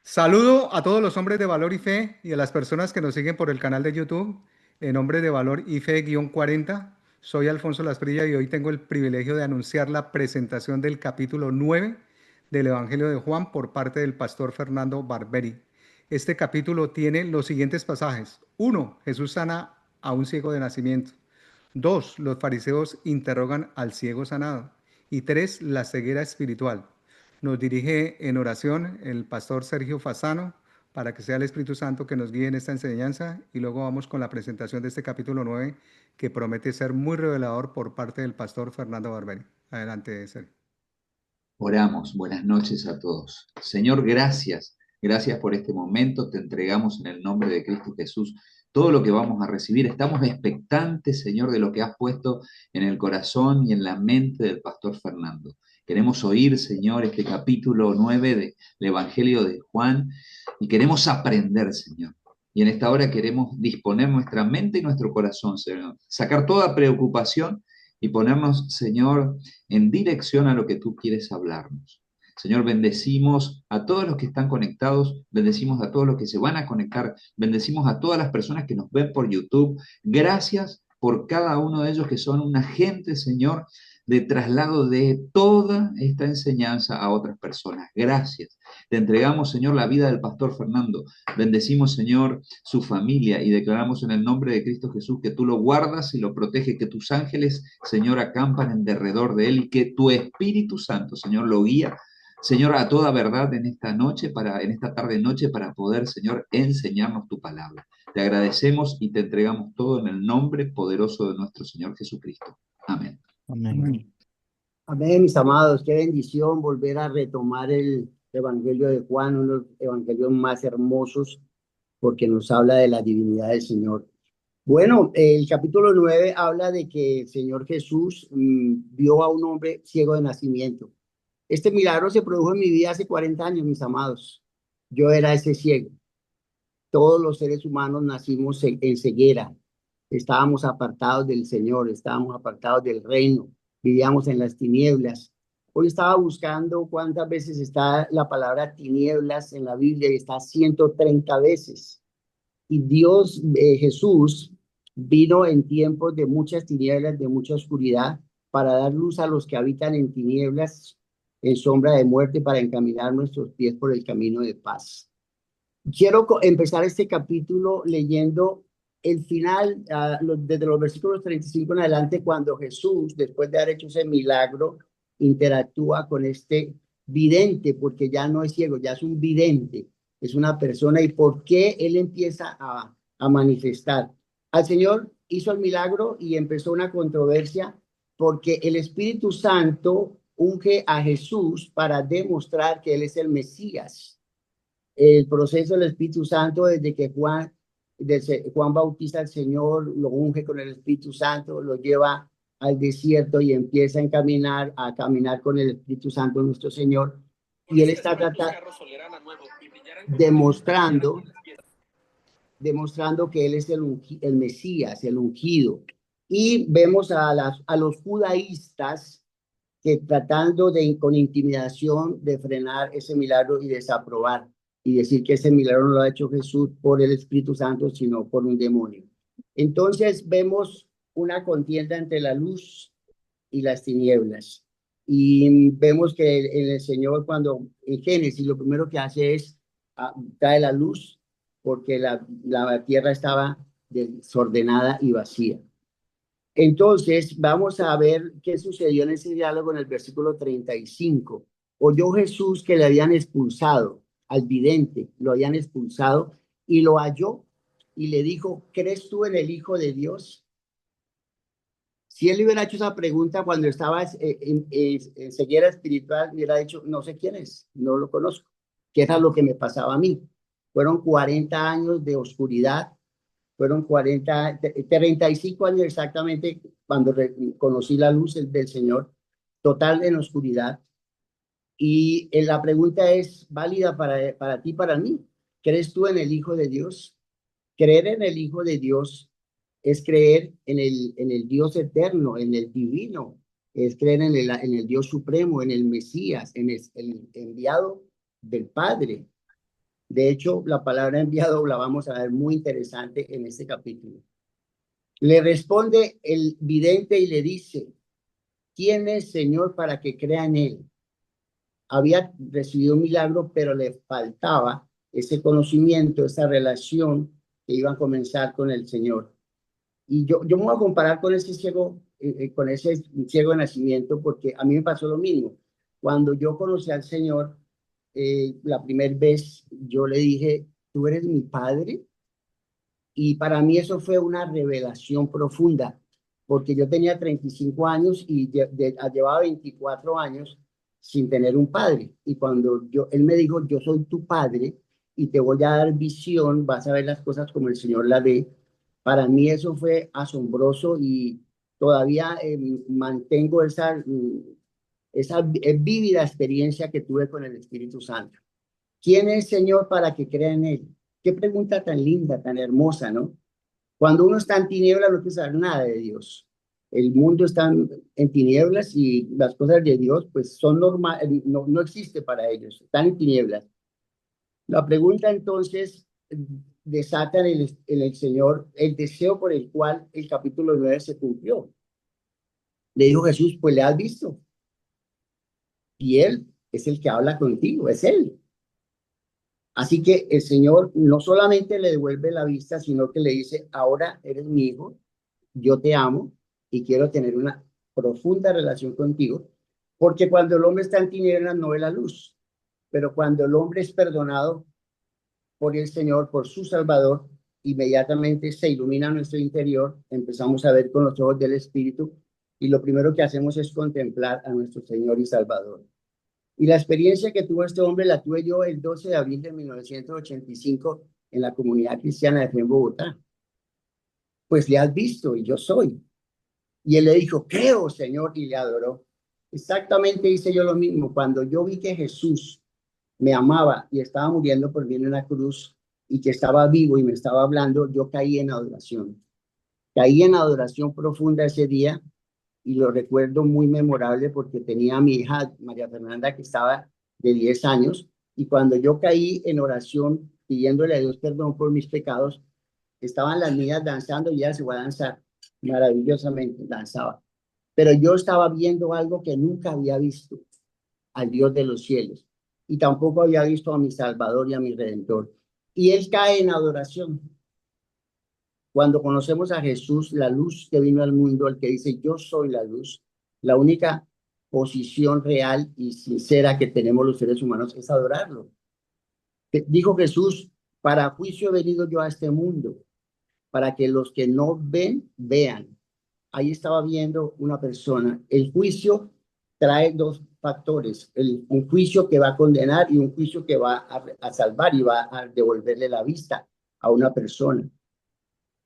Saludo a todos los hombres de valor y fe y a las personas que nos siguen por el canal de YouTube en Hombres de Valor y Fe-40. Soy Alfonso Lasprilla y hoy tengo el privilegio de anunciar la presentación del capítulo 9 del Evangelio de Juan por parte del pastor Fernando Barberi. Este capítulo tiene los siguientes pasajes. 1. Jesús sana a un ciego de nacimiento. 2. Los fariseos interrogan al ciego sanado. Y 3. La ceguera espiritual. Nos dirige en oración el pastor Sergio Fasano para que sea el Espíritu Santo que nos guíe en esta enseñanza y luego vamos con la presentación de este capítulo 9 que promete ser muy revelador por parte del pastor Fernando Barberi. Adelante, Sergio. Oramos, buenas noches a todos. Señor, gracias, gracias por este momento. Te entregamos en el nombre de Cristo Jesús todo lo que vamos a recibir. Estamos expectantes, Señor, de lo que has puesto en el corazón y en la mente del pastor Fernando. Queremos oír, Señor, este capítulo 9 del Evangelio de Juan y queremos aprender, Señor. Y en esta hora queremos disponer nuestra mente y nuestro corazón, Señor. Sacar toda preocupación y ponernos, Señor, en dirección a lo que tú quieres hablarnos. Señor, bendecimos a todos los que están conectados, bendecimos a todos los que se van a conectar, bendecimos a todas las personas que nos ven por YouTube. Gracias por cada uno de ellos que son un agente, Señor, de traslado de toda esta enseñanza a otras personas. Gracias. Te entregamos, Señor, la vida del pastor Fernando. Bendecimos, Señor, su familia y declaramos en el nombre de Cristo Jesús que tú lo guardas y lo proteges, que tus ángeles, Señor, acampan en derredor de él y que tu Espíritu Santo, Señor, lo guía, Señor, a toda verdad en esta noche, en esta tarde noche, para poder, Señor, enseñarnos tu palabra. Te agradecemos y te entregamos todo en el nombre poderoso de nuestro Señor Jesucristo. Amén. Amén. Amén, mis amados, qué bendición volver a retomar el Evangelio de Juan, uno de los evangelios más hermosos, porque nos habla de la divinidad del Señor. Bueno, el capítulo 9 habla de que el Señor Jesús vio a un hombre ciego de nacimiento. Este milagro se produjo en mi vida hace 40 años, mis amados. Yo era ese ciego. Todos los seres humanos nacimos en ceguera. Estábamos apartados del Señor, estábamos apartados del reino, vivíamos en las tinieblas. Hoy estaba buscando cuántas veces está la palabra tinieblas en la Biblia y está 130 veces. Y Dios, Jesús, vino en tiempos de muchas tinieblas, de mucha oscuridad, para dar luz a los que habitan en tinieblas, en sombra de muerte, para encaminar nuestros pies por el camino de paz. Quiero empezar este capítulo leyendo el final, desde los versículos 35 en adelante, cuando Jesús, después de haber hecho ese milagro, interactúa con este vidente, porque ya no es ciego, ya es un vidente, es una persona. ¿Y por qué él empieza a manifestar? Al Señor hizo el milagro y empezó una controversia, porque el Espíritu Santo unge a Jesús para demostrar que él es el Mesías. El proceso del Espíritu Santo desde que Juan bautiza al Señor, lo unge con el Espíritu Santo, lo lleva al desierto y empieza a caminar con el Espíritu Santo nuestro Señor. Y él está demostrando, demostrando que él es el Mesías, el ungido. Y vemos a los judaístas que tratando con intimidación de frenar ese milagro y desaprobar y decir que ese milagro no lo ha hecho Jesús por el Espíritu Santo, sino por un demonio. Entonces vemos una contienda entre la luz y las tinieblas. Y vemos que el Señor, cuando en Génesis, lo primero que hace es trae la luz, porque la tierra estaba desordenada y vacía. Entonces, vamos a ver qué sucedió en ese diálogo en el versículo 35. Oyó Jesús que le habían expulsado al vidente, lo habían expulsado y lo halló y le dijo, ¿crees tú en el Hijo de Dios? Si él le hubiera hecho esa pregunta cuando estaba en ceguera espiritual, hubiera dicho, no sé quién es, no lo conozco, que era lo que me pasaba a mí. Fueron 40 años de oscuridad, fueron 35 años exactamente cuando conocí la luz del Señor, total en oscuridad. Y la pregunta es válida para ti, para mí. ¿Crees tú en el Hijo de Dios? Creer en el Hijo de Dios es creer en el Dios eterno, en el divino, es creer en el Dios supremo, en el Mesías, en el enviado del Padre. De hecho, la palabra enviado la vamos a ver muy interesante en este capítulo. Le responde el vidente y le dice, ¿quién es Señor para que crea en él? Había recibido un milagro, pero le faltaba ese conocimiento, esa relación que iba a comenzar con el Señor. Y yo me voy a comparar con ese ciego de nacimiento, porque a mí me pasó lo mismo. Cuando yo conocí al Señor, la primera vez yo le dije, tú eres mi padre. Y para mí eso fue una revelación profunda, porque yo tenía 35 años y llevaba 24 años sin tener un padre. Y cuando él me dijo, yo soy tu padre y te voy a dar visión, vas a ver las cosas como el Señor la ve. Para mí eso fue asombroso y todavía mantengo esa vívida experiencia que tuve con el Espíritu Santo. ¿Quién es Señor para que crea en él? Qué pregunta tan linda, tan hermosa, ¿no? Cuando uno está en tinieblas no quiere saber nada de Dios. El mundo está en tinieblas y las cosas de Dios pues son normales, no existe para ellos, están en tinieblas. La pregunta entonces desata en el Señor el deseo por el cual el capítulo 9 se cumplió. Le dijo Jesús, pues le has visto y él es el que habla contigo, es él. Así que el Señor no solamente le devuelve la vista, sino que le dice, ahora eres mi hijo, yo te amo y quiero tener una profunda relación contigo, porque cuando el hombre está en tinieblas no ve la luz, pero cuando el hombre es perdonado por el Señor, por su Salvador, inmediatamente se ilumina nuestro interior, empezamos a ver con los ojos del Espíritu y lo primero que hacemos es contemplar a nuestro Señor y Salvador. Y la experiencia que tuvo este hombre la tuve yo el 12 de abril de 1985 en la comunidad cristiana de fe en Bogotá. Pues le has visto y yo soy. Y él le dijo, creo, Señor, y le adoró. Exactamente hice yo lo mismo. Cuando yo vi que Jesús me amaba y estaba muriendo por mí en una cruz y que estaba vivo y me estaba hablando, yo caí en adoración. Caí en adoración profunda ese día y lo recuerdo muy memorable porque tenía a mi hija María Fernanda que estaba de 10 años y cuando yo caí en oración pidiéndole a Dios perdón por mis pecados, estaban las niñas danzando y ella se fue a danzar maravillosamente, danzaba. Pero yo estaba viendo algo que nunca había visto, al Dios de los cielos, y tampoco había visto a mi Salvador y a mi Redentor. Y él cae en adoración. Cuando conocemos a Jesús, la luz que vino al mundo, el que dice, yo soy la luz, la única posición real y sincera que tenemos los seres humanos es adorarlo. Dijo Jesús, para juicio he venido yo a este mundo, para que los que no ven, vean. Ahí estaba viendo una persona. El juicio trae dos factores, un juicio que va a condenar y un juicio que va a salvar y va a devolverle la vista a una persona.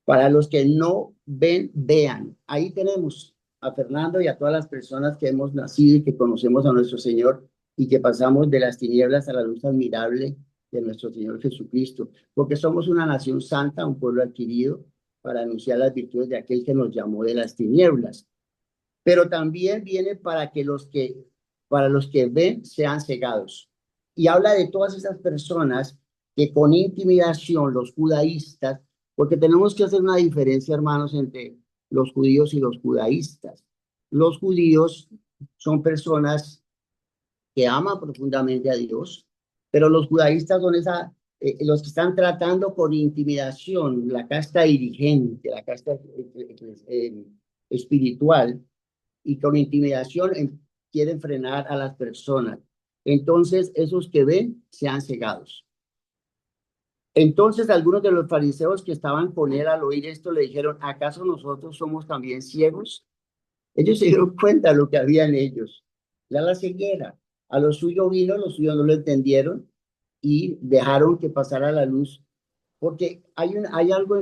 Para los que no ven, vean. Ahí tenemos a Fernando y a todas las personas que hemos nacido y que conocemos a nuestro Señor y que pasamos de las tinieblas a la luz admirable de nuestro Señor Jesucristo, porque somos una nación santa, un pueblo adquirido para anunciar las virtudes de aquel que nos llamó de las tinieblas. Pero también viene para los que ven sean cegados. Y habla de todas esas personas que con intimidación, los judaístas, porque tenemos que hacer una diferencia, hermanos, entre los judíos y los judaístas. Los judíos son personas que aman profundamente a Dios, pero los judaístas son los que están tratando con intimidación la casta dirigente, la casta espiritual, y con intimidación quieren frenar a las personas. Entonces, esos que ven sean cegados. Entonces, algunos de los fariseos que estaban con él al oír esto le dijeron, ¿acaso nosotros somos también ciegos? Ellos se dieron cuenta de lo que había en ellos. La ceguera. A lo suyo vino, los suyos no lo entendieron y dejaron que pasara la luz. Porque hay algo,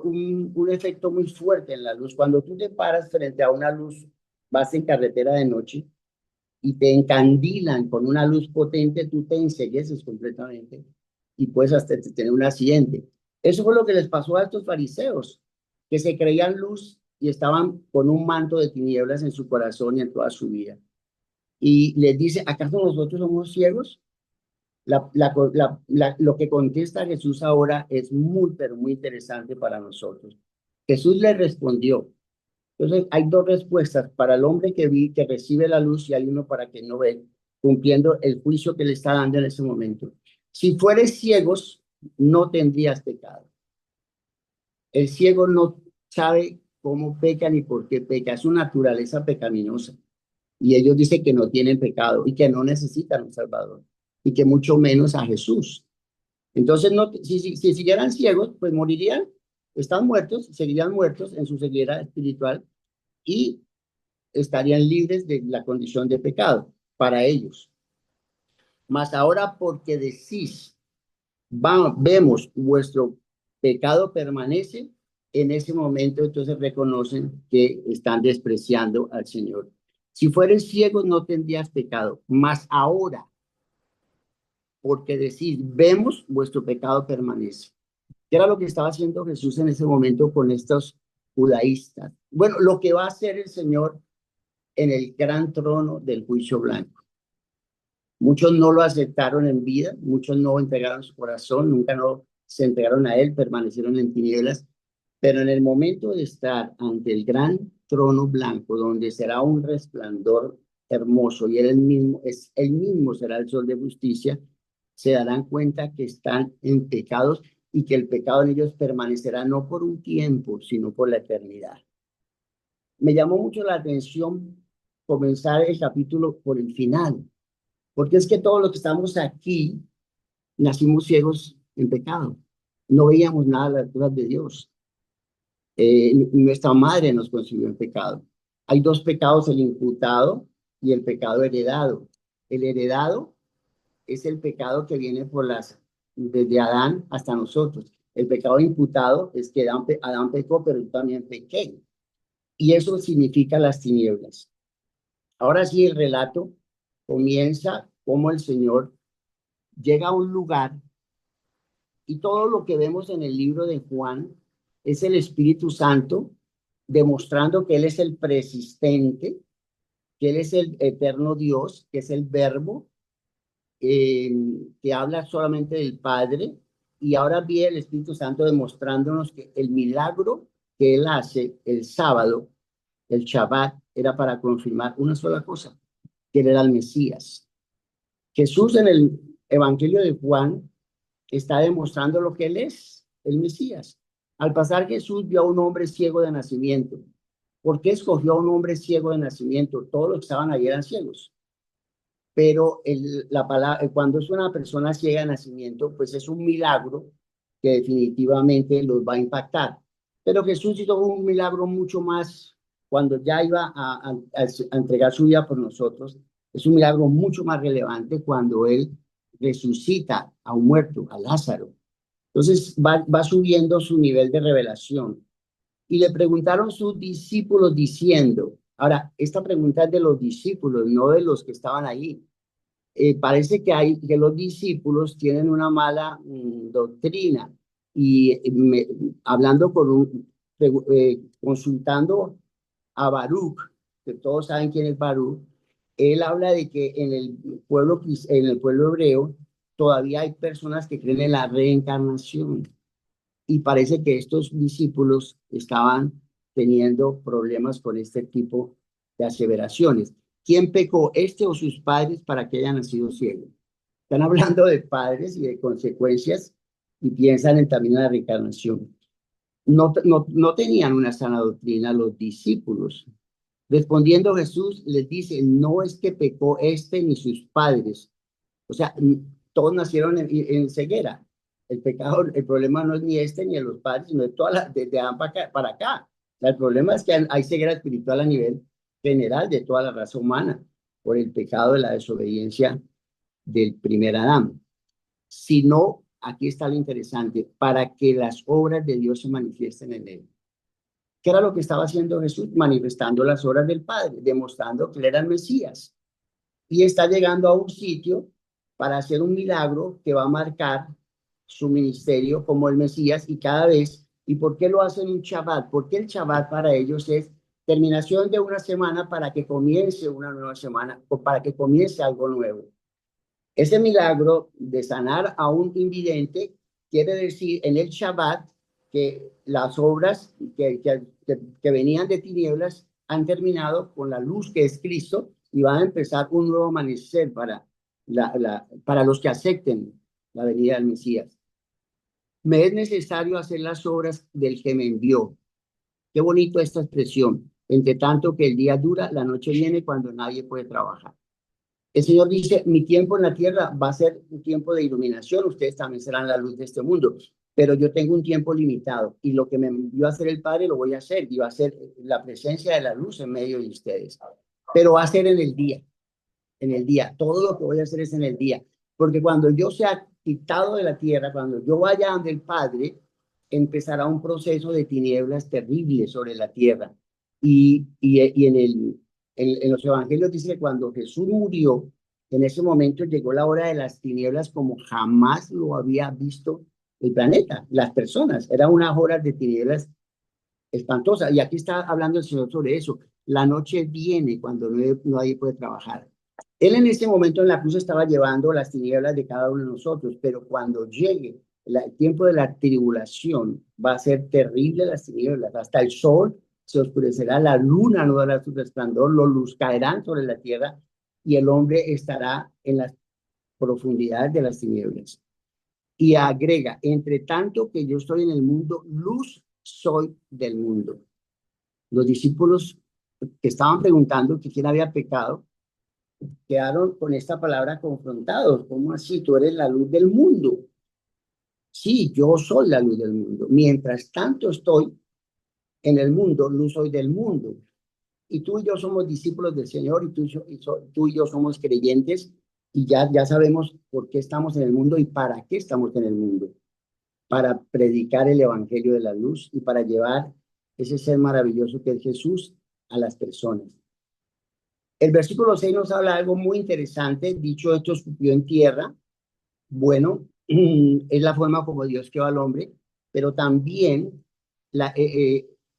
un efecto muy fuerte en la luz. Cuando tú te paras frente a una luz, vas en carretera de noche y te encandilan con una luz potente, tú te encegueces completamente y puedes hasta tener un accidente. Eso fue lo que les pasó a estos fariseos, que se creían luz y estaban con un manto de tinieblas en su corazón y en toda su vida. Y les dice, ¿acaso nosotros somos ciegos? Lo que contesta Jesús ahora es muy, pero muy interesante para nosotros. Jesús le respondió. Entonces, hay dos respuestas para el hombre que recibe la luz y hay uno para que no ve, cumpliendo el juicio que le está dando en ese momento. Si fueres ciegos, no tendrías pecado. El ciego no sabe cómo peca ni por qué peca, es su naturaleza pecaminosa. Y ellos dicen que no tienen pecado y que no necesitan un Salvador y que mucho menos a Jesús. Entonces, no, si siguieran ciegos, pues morirían, están muertos, seguirían muertos en su ceguera espiritual y estarían libres de la condición de pecado para ellos. Mas ahora porque decís, vemos vuestro pecado permanece, en ese momento entonces reconocen que están despreciando al Señor. Si fueres ciegos no tendrías pecado, mas ahora porque decís, vemos vuestro pecado permanece. ¿Qué era lo que estaba haciendo Jesús en ese momento con estos judaístas? Bueno, lo que va a hacer el Señor en el gran trono del juicio blanco. Muchos no lo aceptaron en vida, muchos no entregaron su corazón, nunca no se entregaron a él, permanecieron en tinieblas, pero en el momento de estar ante el gran trono blanco, donde será un resplandor hermoso y él mismo será el sol de justicia, se darán cuenta que están en pecados y que el pecado en ellos permanecerá no por un tiempo, sino por la eternidad. Me llamó mucho la atención comenzar el capítulo por el final, porque es que todos los que estamos aquí nacimos ciegos en pecado. No veíamos nada a las alturas de Dios. Nuestra madre nos concibió en pecado. Hay dos pecados, el imputado y el pecado heredado. El heredado es el pecado que viene desde Adán hasta nosotros. El pecado imputado es que Adán pecó, pero yo también pequé. Y eso significa las tinieblas. Ahora sí, el relato comienza como el Señor llega a un lugar y todo lo que vemos en el libro de Juan es el Espíritu Santo demostrando que Él es el persistente, que Él es el eterno Dios, que es el Verbo, que habla solamente del Padre. Y ahora viene el Espíritu Santo demostrándonos que el milagro que Él hace el sábado, el Shabbat, era para confirmar una sola cosa, que Él era el Mesías. Jesús en el Evangelio de Juan está demostrando lo que Él es, el Mesías. Al pasar Jesús vio a un hombre ciego de nacimiento. ¿Por qué escogió a un hombre ciego de nacimiento? Todos los que estaban allí eran ciegos. Pero cuando es una persona ciega de nacimiento, pues es un milagro que definitivamente los va a impactar. Pero Jesús hizo un milagro mucho más cuando ya iba a entregar su vida por nosotros. Es un milagro mucho más relevante cuando Él resucita a un muerto, a Lázaro. Entonces va subiendo su nivel de revelación. Y le preguntaron sus discípulos diciendo, ahora, esta pregunta es de los discípulos, no de los que estaban ahí. Parece que los discípulos tienen una mala doctrina y hablando consultando a Baruch, que todos saben quién es Baruch, él habla de que en el pueblo hebreo todavía hay personas que creen en la reencarnación y parece que estos discípulos estaban teniendo problemas con este tipo de aseveraciones. ¿Quién pecó, este o sus padres, para que hayan nacido ciegos? Están hablando de padres y de consecuencias y piensan también en la reencarnación. No tenían una sana doctrina los discípulos. Respondiendo Jesús les dice, no es que pecó este ni sus padres. O sea, todos nacieron en ceguera. El pecado, el problema no es ni este ni de los padres, sino de desde Adán para acá. O sea, el problema es que hay ceguera espiritual a nivel general de toda la raza humana por el pecado de la desobediencia del primer Adán. Sino, aquí está lo interesante, para que las obras de Dios se manifiesten en él. ¿Qué era lo que estaba haciendo Jesús? Manifestando las obras del Padre, demostrando que él era el Mesías. Y está llegando a un sitio para hacer un milagro que va a marcar su ministerio como el Mesías y cada vez ¿Y por qué lo hacen un Shabbat? Porque el Shabbat para ellos es terminación de una semana para que comience una nueva semana o para que comience algo nuevo. Ese milagro de sanar a un invidente quiere decir en el Shabbat que las obras que venían de tinieblas han terminado con la luz que es Cristo y va a empezar un nuevo amanecer para los que acepten la venida del Mesías. Me es necesario hacer las obras del que me envió. Qué bonito esta expresión. Entre tanto que el día dura, la noche viene cuando nadie puede trabajar. El Señor dice, mi tiempo en la tierra va a ser un tiempo de iluminación, ustedes también serán la luz de este mundo, pero yo tengo un tiempo limitado y lo que me envió a hacer el Padre lo voy a hacer y va a ser la presencia de la luz en medio de ustedes, pero va a ser en el día, todo lo que voy a hacer es en el día, porque cuando yo sea quitado de la tierra, cuando yo vaya ante el Padre, empezará un proceso de tinieblas terribles sobre la tierra y en los evangelios dice que cuando Jesús murió, en ese momento llegó la hora de las tinieblas como jamás lo había visto el planeta, las personas. Eran unas horas de tinieblas espantosas. Y aquí está hablando el Señor sobre eso. La noche viene cuando nadie puede trabajar. Él en ese momento en la cruz estaba llevando las tinieblas de cada uno de nosotros, pero cuando llegue el tiempo de la tribulación, va a ser terrible las tinieblas. Hasta el sol se oscurecerá, la luna no dará su resplandor, los luz caerán sobre la tierra y el hombre estará en las profundidades de las tinieblas. Y agrega, entre tanto que yo estoy en el mundo, luz soy del mundo. Los discípulos que estaban preguntando que quién había pecado, quedaron con esta palabra confrontados. ¿Cómo así? Tú eres la luz del mundo. Sí, yo soy la luz del mundo. Mientras tanto estoy en el mundo, luz soy del mundo. Y tú y yo somos discípulos del Señor y tú y yo somos creyentes y ya sabemos por qué estamos en el mundo y para qué estamos en el mundo. Para predicar el evangelio de la luz y para llevar ese ser maravilloso que es Jesús a las personas. El versículo 6 nos habla de algo muy interesante. Dicho esto, escupió en tierra. Bueno, es la forma como Dios creó al hombre, pero también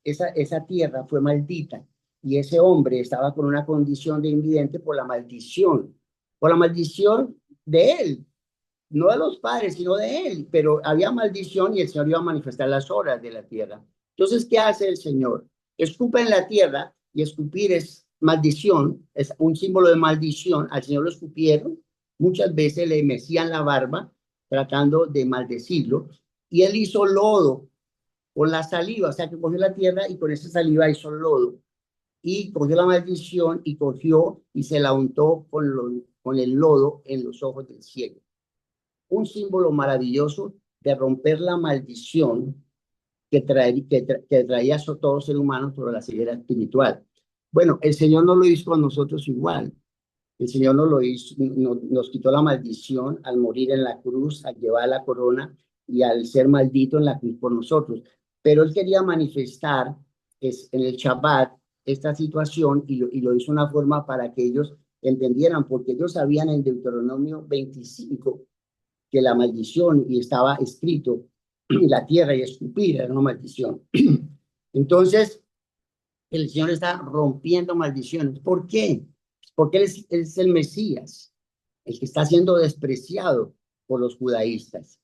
esa tierra fue maldita y ese hombre estaba con una condición de invidente por la maldición de él, no de los padres, sino de él, pero había maldición y el Señor iba a manifestar las obras de la tierra. Entonces, ¿qué hace el Señor? Escupe en la tierra y escupir es maldición, es un símbolo de maldición. Al Señor lo escupieron, muchas veces le mecían la barba tratando de maldecirlo y él hizo lodo con la saliva, o sea que cogió la tierra y con esa saliva hizo lodo y cogió la maldición y cogió y se la untó con el lodo en los ojos del ciego. Un símbolo maravilloso de romper la maldición que traía a todo ser humano sobre la ceguera espiritual. Bueno, el Señor no lo hizo con nosotros igual. El Señor nos lo hizo, nos quitó la maldición al morir en la cruz, al llevar la corona y al ser maldito en la cruz por nosotros. Pero Él quería manifestar en el Shabbat esta situación y lo hizo una forma para que ellos entendieran, porque ellos sabían en Deuteronomio 25 que la maldición, y estaba escrito, la tierra y escupir era una maldición. Entonces, el Señor está rompiendo maldiciones. ¿Por qué? Porque él es el Mesías, el que está siendo despreciado por los judaístas.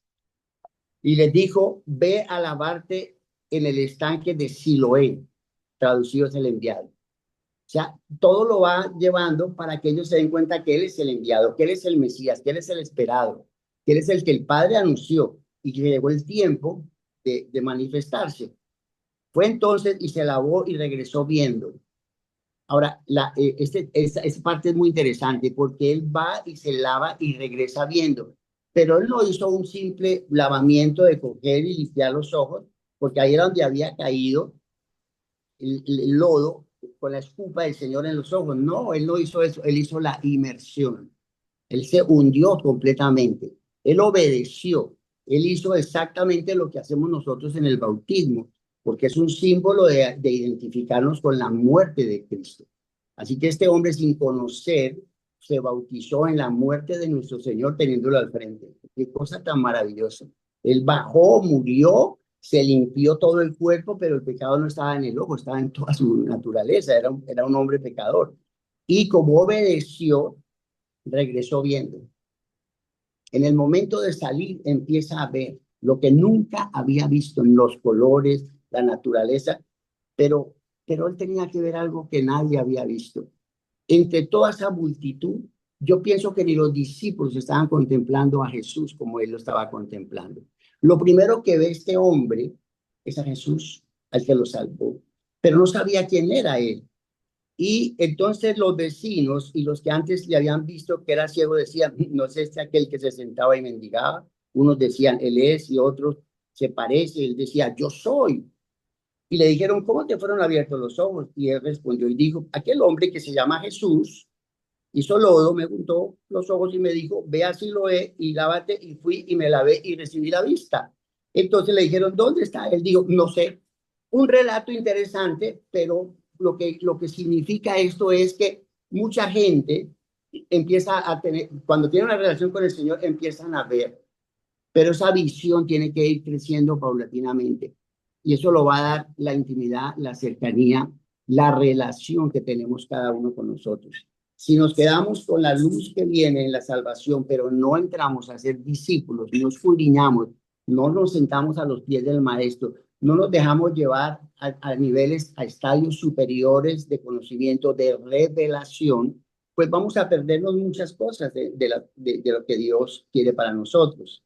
Y les dijo, ve a lavarte en el estanque de Siloé, traducido es el enviado. O sea, todo lo va llevando para que ellos se den cuenta que Él es el enviado, que Él es el Mesías, que Él es el esperado, que Él es el que el Padre anunció y que llegó el tiempo de manifestarse. Fue entonces y se lavó y regresó viendo. Ahora, esa parte es muy interesante porque Él va y se lava y regresa viendo. Pero Él no hizo un simple lavamiento de coger y limpiar los ojos, porque ahí era donde había caído el lodo con la escupa del Señor en los ojos. No, Él no hizo eso, Él hizo la inmersión. Él se hundió completamente. Él obedeció. Él hizo exactamente lo que hacemos nosotros en el bautismo, porque es un símbolo de identificarnos con la muerte de Cristo. Así que este hombre, sin conocer, se bautizó en la muerte de nuestro Señor teniéndolo al frente. Qué cosa tan maravillosa. Él bajó, murió, se limpió todo el cuerpo, pero el pecado no estaba en el ojo, estaba en toda su naturaleza, era un hombre pecador. Y como obedeció, regresó viendo. En el momento de salir, empieza a ver lo que nunca había visto en los colores, la naturaleza, pero, pero él tenía que ver algo que nadie había visto. Entre toda esa multitud, yo pienso que ni los discípulos estaban contemplando a Jesús como él lo estaba contemplando. Lo primero que ve este hombre es a Jesús, al que lo salvó, pero no sabía quién era él. Y entonces los vecinos y los que antes le habían visto que era ciego decían, no es este aquel que se sentaba y mendigaba. Unos decían, él es, y otros, se parece. Él decía, yo soy. Y le dijeron, ¿cómo te fueron abiertos los ojos? Y él respondió y dijo, aquel hombre que se llama Jesús hizo lodo, me untó los ojos y me dijo, ve a Siloé y lávate. Y fui y me lavé y recibí la vista. Entonces le dijeron, ¿dónde está? Él dijo, no sé. Un relato interesante, pero lo que significa esto es que mucha gente empieza a tener, cuando tiene una relación con el Señor, empiezan a ver, pero esa visión tiene que ir creciendo paulatinamente. Y eso lo va a dar la intimidad, la cercanía, la relación que tenemos cada uno con nosotros. Si nos quedamos con la luz que viene en la salvación, pero no entramos a ser discípulos, no escudriñamos, no nos sentamos a los pies del maestro, no nos dejamos llevar a niveles, a estadios superiores de conocimiento, de revelación, pues vamos a perdernos muchas cosas de lo que Dios quiere para nosotros.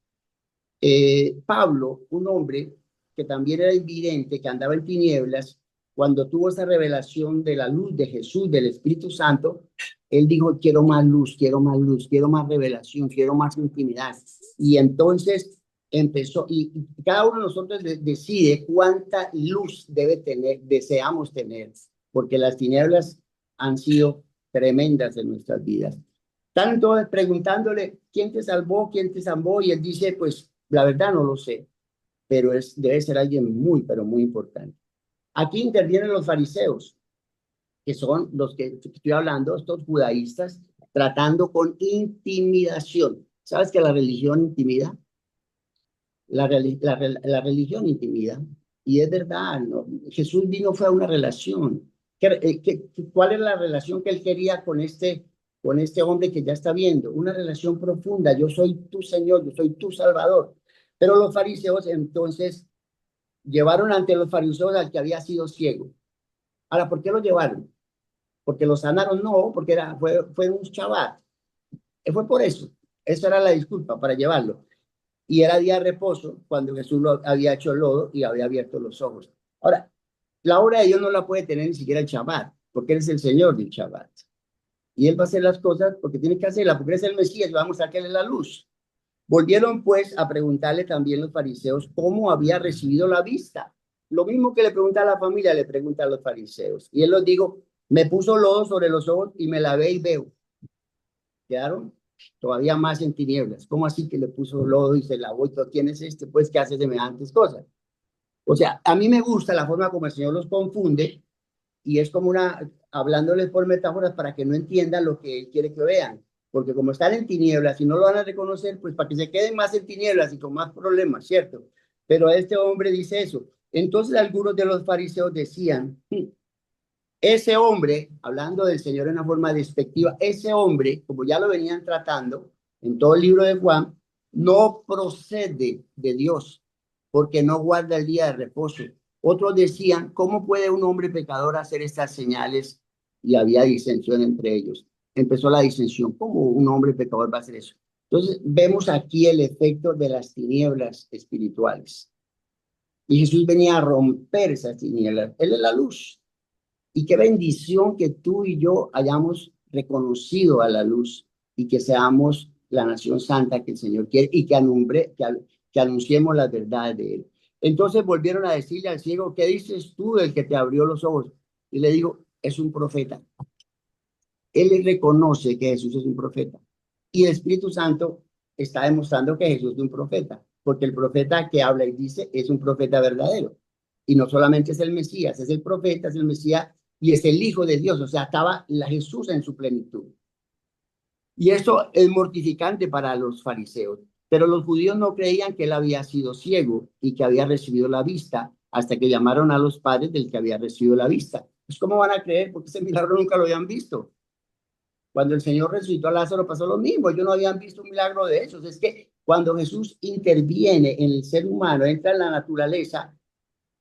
Pablo, un hombre que también era invidente, que andaba en tinieblas, cuando tuvo esa revelación de la luz de Jesús, del Espíritu Santo, él dijo, quiero más luz, quiero más luz, quiero más revelación, quiero más intimidad. Y entonces empezó, y cada uno de nosotros decide cuánta luz debe tener, deseamos tener, porque las tinieblas han sido tremendas en nuestras vidas. Tanto preguntándole, ¿quién te salvó? ¿Quién te salvó? Y él dice, pues, la verdad no lo sé, pero debe ser alguien muy, pero muy importante. Aquí intervienen los fariseos, que son los que estoy hablando, estos judaístas, tratando con intimidación. ¿Sabes que la religión intimida? La religión intimida. Y es verdad, ¿no? Jesús vino fue a una relación. ¿Cuál es la relación que él quería con este hombre que ya está viendo? Una relación profunda. Yo soy tu Señor, yo soy tu Salvador. Pero los fariseos entonces llevaron ante los fariseos al que había sido ciego. Ahora, ¿por qué lo llevaron? ¿Porque lo sanaron? No, porque fue un Shabbat. Fue por eso. Esa era la disculpa para llevarlo. Y era día de reposo cuando Jesús lo había hecho lodo y había abierto los ojos. Ahora, la obra de Dios no la puede tener ni siquiera el Shabbat, porque Él es el Señor del Shabbat. Y Él va a hacer las cosas porque tiene que hacerlas, porque Él es el Mesías y vamos a sacarle la luz. Volvieron pues a preguntarle también los fariseos cómo había recibido la vista. Lo mismo que le pregunta a la familia, le pregunta a los fariseos. Y él los dijo, me puso lodo sobre los ojos y me lavé y veo. Quedaron todavía más en tinieblas. ¿Cómo así que le puso lodo y se lavó? ¿Y quién es este? Pues que hace semejantes cosas. O sea, a mí me gusta la forma como el Señor los confunde y es como hablándoles por metáforas para que no entiendan lo que Él quiere que vean. Porque como están en tinieblas y no lo van a reconocer, pues para que se queden más en tinieblas y con más problemas, ¿cierto? Pero este hombre dice eso. Entonces algunos de los fariseos decían, ese hombre, hablando del Señor en una forma despectiva, ese hombre, como ya lo venían tratando en todo el libro de Juan, no procede de Dios, porque no guarda el día de reposo. Otros decían, ¿cómo puede un hombre pecador hacer estas señales? Y había disensión entre ellos. Empezó la disensión. ¿Cómo un hombre pecador va a hacer eso? Entonces, vemos aquí el efecto de las tinieblas espirituales. Y Jesús venía a romper esas tinieblas. Él es la luz. Y qué bendición que tú y yo hayamos reconocido a la luz y que seamos la nación santa que el Señor quiere y que anunciemos las verdades de Él. Entonces volvieron a decirle al ciego, ¿qué dices tú del que te abrió los ojos? Y le digo, es un profeta. Él reconoce que Jesús es un profeta. Y el Espíritu Santo está demostrando que Jesús es un profeta, porque el profeta que habla y dice es un profeta verdadero. Y no solamente es el Mesías, es el profeta, es el Mesías y es el Hijo de Dios. O sea, estaba la Jesús en su plenitud. Y eso es mortificante para los fariseos. Pero los judíos no creían que él había sido ciego y que había recibido la vista hasta que llamaron a los padres del que había recibido la vista. Pues, ¿cómo van a creer? Porque ese milagro nunca lo habían visto. Cuando el Señor resucitó a Lázaro pasó lo mismo. Ellos no habían visto un milagro de esos. Es que cuando Jesús interviene en el ser humano, entra en la naturaleza,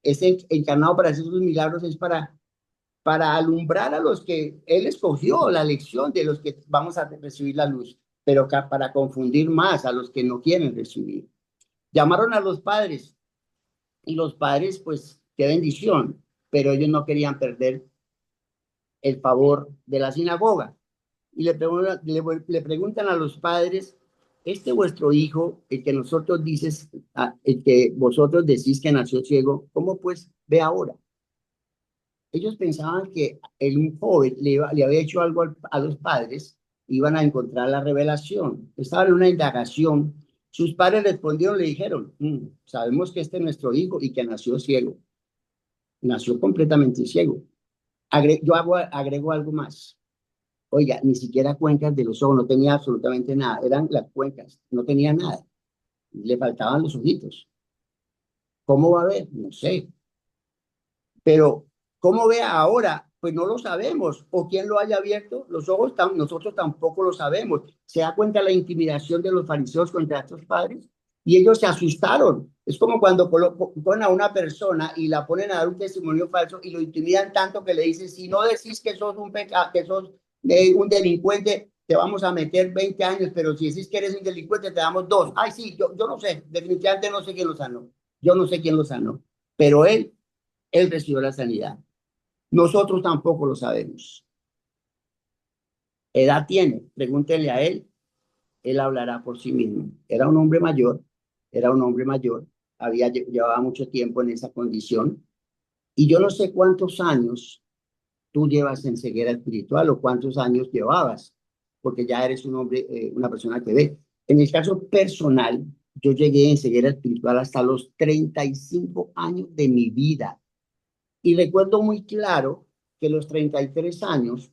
es encarnado para hacer sus milagros, es para alumbrar a los que Él escogió, la elección de los que vamos a recibir la luz, pero para confundir más a los que no quieren recibir. Llamaron a los padres y los padres, pues, qué bendición, pero ellos no querían perder el favor de la sinagoga. Y le preguntan a los padres, este vuestro hijo, el que nosotros dices, el que vosotros decís que nació ciego, ¿cómo pues ve ahora? Ellos pensaban que un joven le había hecho algo a los padres, iban a encontrar la revelación. Estaba en una indagación. Sus padres respondieron, le dijeron, sabemos que este es nuestro hijo y que nació ciego. Nació completamente ciego. Agrego algo más. Oiga, ni siquiera cuencas de los ojos, no tenía absolutamente nada. Eran las cuencas, no tenía nada. Le faltaban los ojitos. ¿Cómo va a ver? No sé. Pero, ¿cómo vea ahora? Pues no lo sabemos. O quién lo haya abierto, los ojos, nosotros tampoco lo sabemos. ¿Se da cuenta la intimidación de los fariseos contra estos padres? Y ellos se asustaron. Es como cuando ponen a una persona y la ponen a dar un testimonio falso y lo intimidan tanto que le dicen, si no decís que sos un pecado, que sos un delincuente, te vamos a meter 20 años, pero si decís que eres un delincuente, te damos 2. Ay, sí, yo no sé, definitivamente no sé quién lo sanó. Yo no sé quién lo sanó. Pero él recibió la sanidad. Nosotros tampoco lo sabemos. ¿Edad tiene? Pregúntenle a él. Él hablará por sí mismo. Era un hombre mayor, llevaba mucho tiempo en esa condición. Y yo no sé cuántos años tú llevas en ceguera espiritual o cuántos años llevabas, porque ya eres un hombre, una persona que ve. En el caso personal, yo llegué en ceguera espiritual hasta los 35 años de mi vida. Y recuerdo muy claro que los 33 años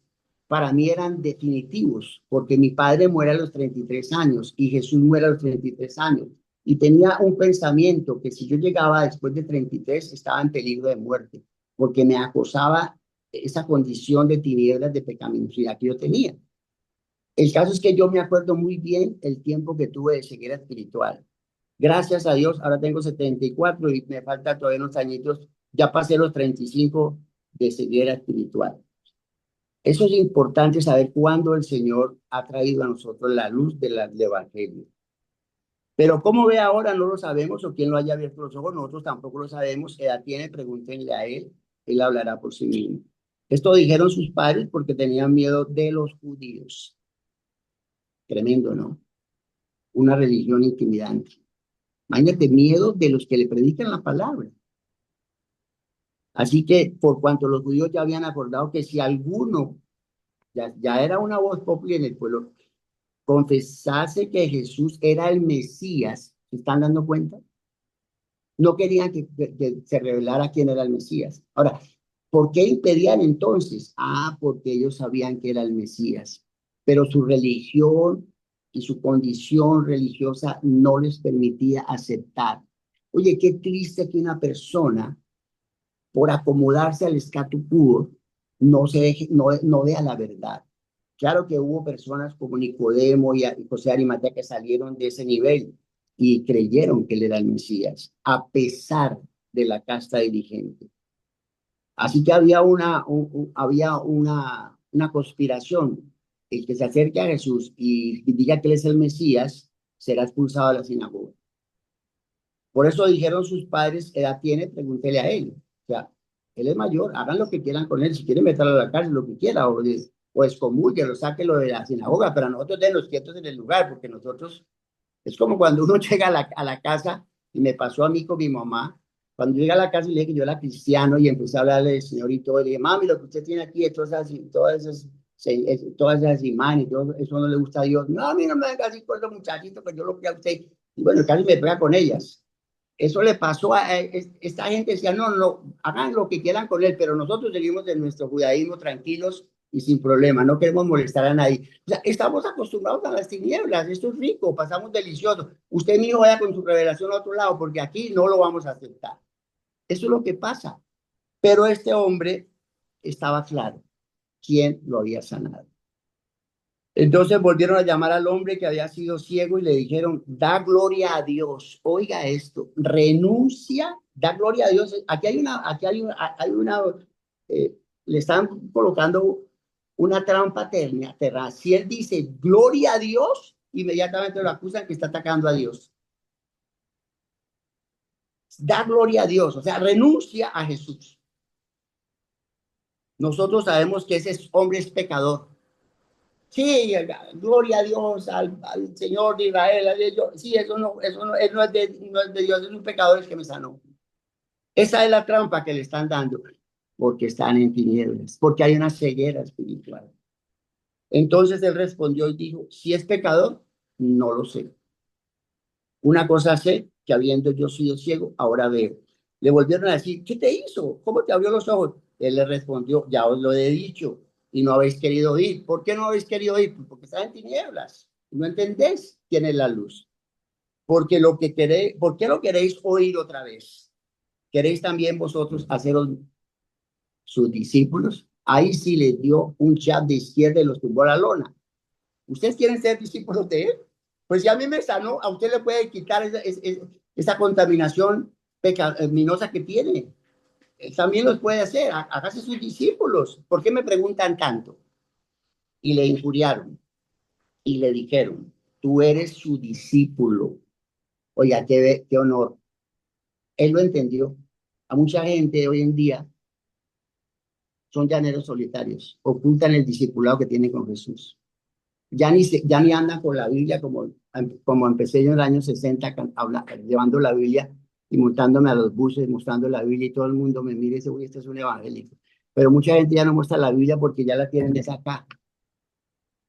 para mí eran definitivos, porque mi padre muere a los 33 años y Jesús muere a los 33 años. Y tenía un pensamiento que si yo llegaba después de 33 estaba en peligro de muerte, porque me acosaba esa condición de tinieblas de pecaminosidad que yo tenía. El caso es que yo me acuerdo muy bien el tiempo que tuve de ceguera espiritual. Gracias a Dios, ahora tengo 74 y me falta todavía unos añitos. Ya pasé los 35 de ceguera espiritual. Eso es importante saber cuándo el Señor ha traído a nosotros la luz del Evangelio. Pero cómo ve ahora no lo sabemos, o quién lo haya abierto los ojos, nosotros tampoco lo sabemos. ¿Qué edad tiene? Pregúntenle a él hablará por sí mismo. Esto dijeron sus padres porque tenían miedo de los judíos. Tremendo, ¿no? Una religión intimidante. Imagínate, miedo de los que le predican la palabra. Así que, por cuanto los judíos ya habían acordado que si alguno, ya era una voz popular en el pueblo, confesase que Jesús era el Mesías, ¿se están dando cuenta? No querían que se revelara quién era el Mesías. Ahora, ¿por qué impedían entonces? Porque ellos sabían que era el Mesías, pero su religión y su condición religiosa no les permitía aceptar. Oye, qué triste que una persona, por acomodarse al statu quo, no vea la verdad. Claro que hubo personas como Nicodemo y José de Arimatea que salieron de ese nivel y creyeron que él era el Mesías, a pesar de la casta dirigente. Así que había una conspiración. El que se acerque a Jesús y diga que él es el Mesías, será expulsado de la sinagoga. Por eso dijeron sus padres, edad tiene, pregúntele a él. O sea, él es mayor, hagan lo que quieran con él, si quieren meterlo a la cárcel, lo que quiera, o excomulguenlo, sáquenlo de la sinagoga, pero a nosotros denos quietos en el lugar, porque nosotros, es como cuando uno llega a la casa, y me pasó a mí con mi mamá, cuando llega a la casa y le dije que yo era cristiano, y empecé a hablarle del Señor y todo, y le dije, mami, lo que usted tiene aquí, todas esas imágenes, todo eso no le gusta a Dios. No, a mí no me venga así con los muchachitos, que yo lo que a usted, y bueno, casi me pega con ellas. Eso le pasó a esta gente, decía, no, hagan lo que quieran con él, pero nosotros seguimos en nuestro judaísmo tranquilos y sin problema, no queremos molestar a nadie. O sea, estamos acostumbrados a las tinieblas, esto es rico, pasamos delicioso. Usted, mi hijo, vaya con su revelación a otro lado, porque aquí no lo vamos a aceptar. Eso es lo que pasa. Pero este hombre estaba claro quién lo había sanado. Entonces volvieron a llamar al hombre que había sido ciego y le dijeron, da gloria a Dios. Oiga esto, renuncia, da gloria a Dios. Le están colocando una trampa terra. Si él dice gloria a Dios, inmediatamente lo acusan que está atacando a Dios. Da gloria a Dios, o sea, renuncia a Jesús. Nosotros sabemos que ese hombre es pecador. Sí, gloria a Dios, al Señor de Israel. Sí, eso no es no es de Dios, es un pecador que me sanó. Esa es la trampa que le están dando, porque están en tinieblas, porque hay una ceguera espiritual. Entonces él respondió y dijo, si es pecador, no lo sé. Una cosa sé, que habiendo yo sido ciego, ahora veo. Le volvieron a decir, ¿qué te hizo? ¿Cómo te abrió los ojos? Él le respondió, ya os lo he dicho y no habéis querido oír. ¿Por qué no habéis querido oír? Porque está en tinieblas. No entendéis quién es la luz. Porque lo que queréis, ¿por qué lo queréis oír otra vez? ¿Queréis también vosotros haceros sus discípulos? Ahí sí les dio un chat de izquierda y los tumbó a la lona. ¿Ustedes quieren ser discípulos de él? Pues si a mí me sanó, a usted le puede quitar esa contaminación pecaminosa que tiene. También los puede hacer. Hágase sus discípulos. ¿Por qué me preguntan tanto? Y le injuriaron y le dijeron, tú eres su discípulo. Oiga, qué honor. Él lo entendió. A mucha gente hoy en día son llaneros solitarios, ocultan el discipulado que tienen con Jesús. Ya ni andan con la Biblia como empecé yo en el año 60 llevando la Biblia y montándome a los buses, mostrando la Biblia y todo el mundo me mira y dice, uy, este es un evangélico. Pero mucha gente ya no muestra la Biblia porque ya la tienen de acá.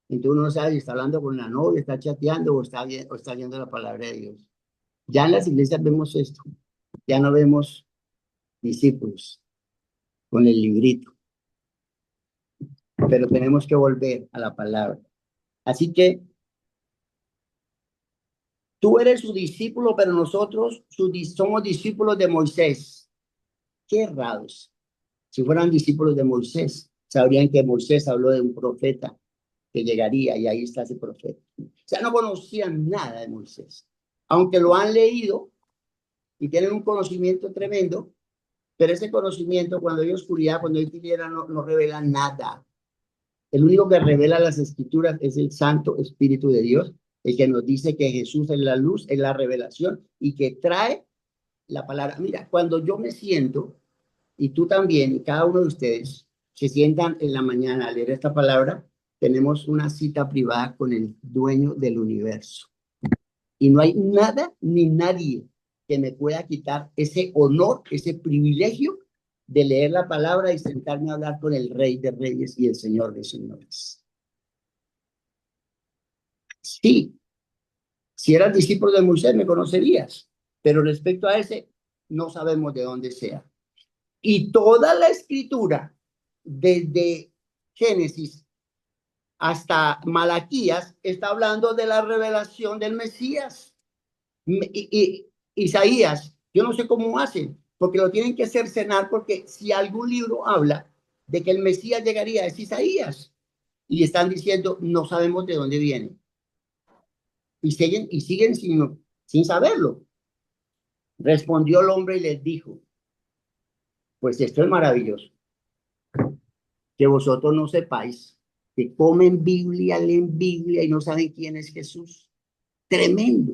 Entonces uno no sabe si está hablando con la novia, está chateando o está viendo la palabra de Dios. Ya en las iglesias vemos esto. Ya no vemos discípulos con el librito, pero tenemos que volver a la palabra. Así que tú eres su discípulo, pero nosotros somos discípulos de Moisés. Qué raros. Si fueran discípulos de Moisés, sabrían que Moisés habló de un profeta que llegaría y ahí está ese profeta. O sea, no conocían nada de Moisés. Aunque lo han leído y tienen un conocimiento tremendo, pero ese conocimiento, cuando hay oscuridad, cuando hay tinieblas, no revela nada. El único que revela las escrituras es el Santo Espíritu de Dios, el que nos dice que Jesús es la luz, es la revelación y que trae la palabra. Mira, cuando yo me siento, y tú también, y cada uno de ustedes, se sientan en la mañana a leer esta palabra, tenemos una cita privada con el dueño del universo. Y no hay nada ni nadie que me pueda quitar ese honor, ese privilegio de leer la palabra y sentarme a hablar con el Rey de Reyes y el Señor de Señores. Sí, si eras discípulo de Moisés me conocerías, pero respecto a ese, no sabemos de dónde sea. Y toda la escritura, desde Génesis hasta Malaquías, está hablando de la revelación del Mesías. Isaías, yo no sé cómo hacen, porque lo tienen que cercenar, porque si algún libro habla de que el Mesías llegaría, es Isaías. Y están diciendo, no sabemos de dónde viene. Y siguen sin saberlo. Respondió el hombre y les dijo, pues esto es maravilloso, que vosotros no sepáis, que comen Biblia, leen Biblia y no saben quién es Jesús. Tremendo.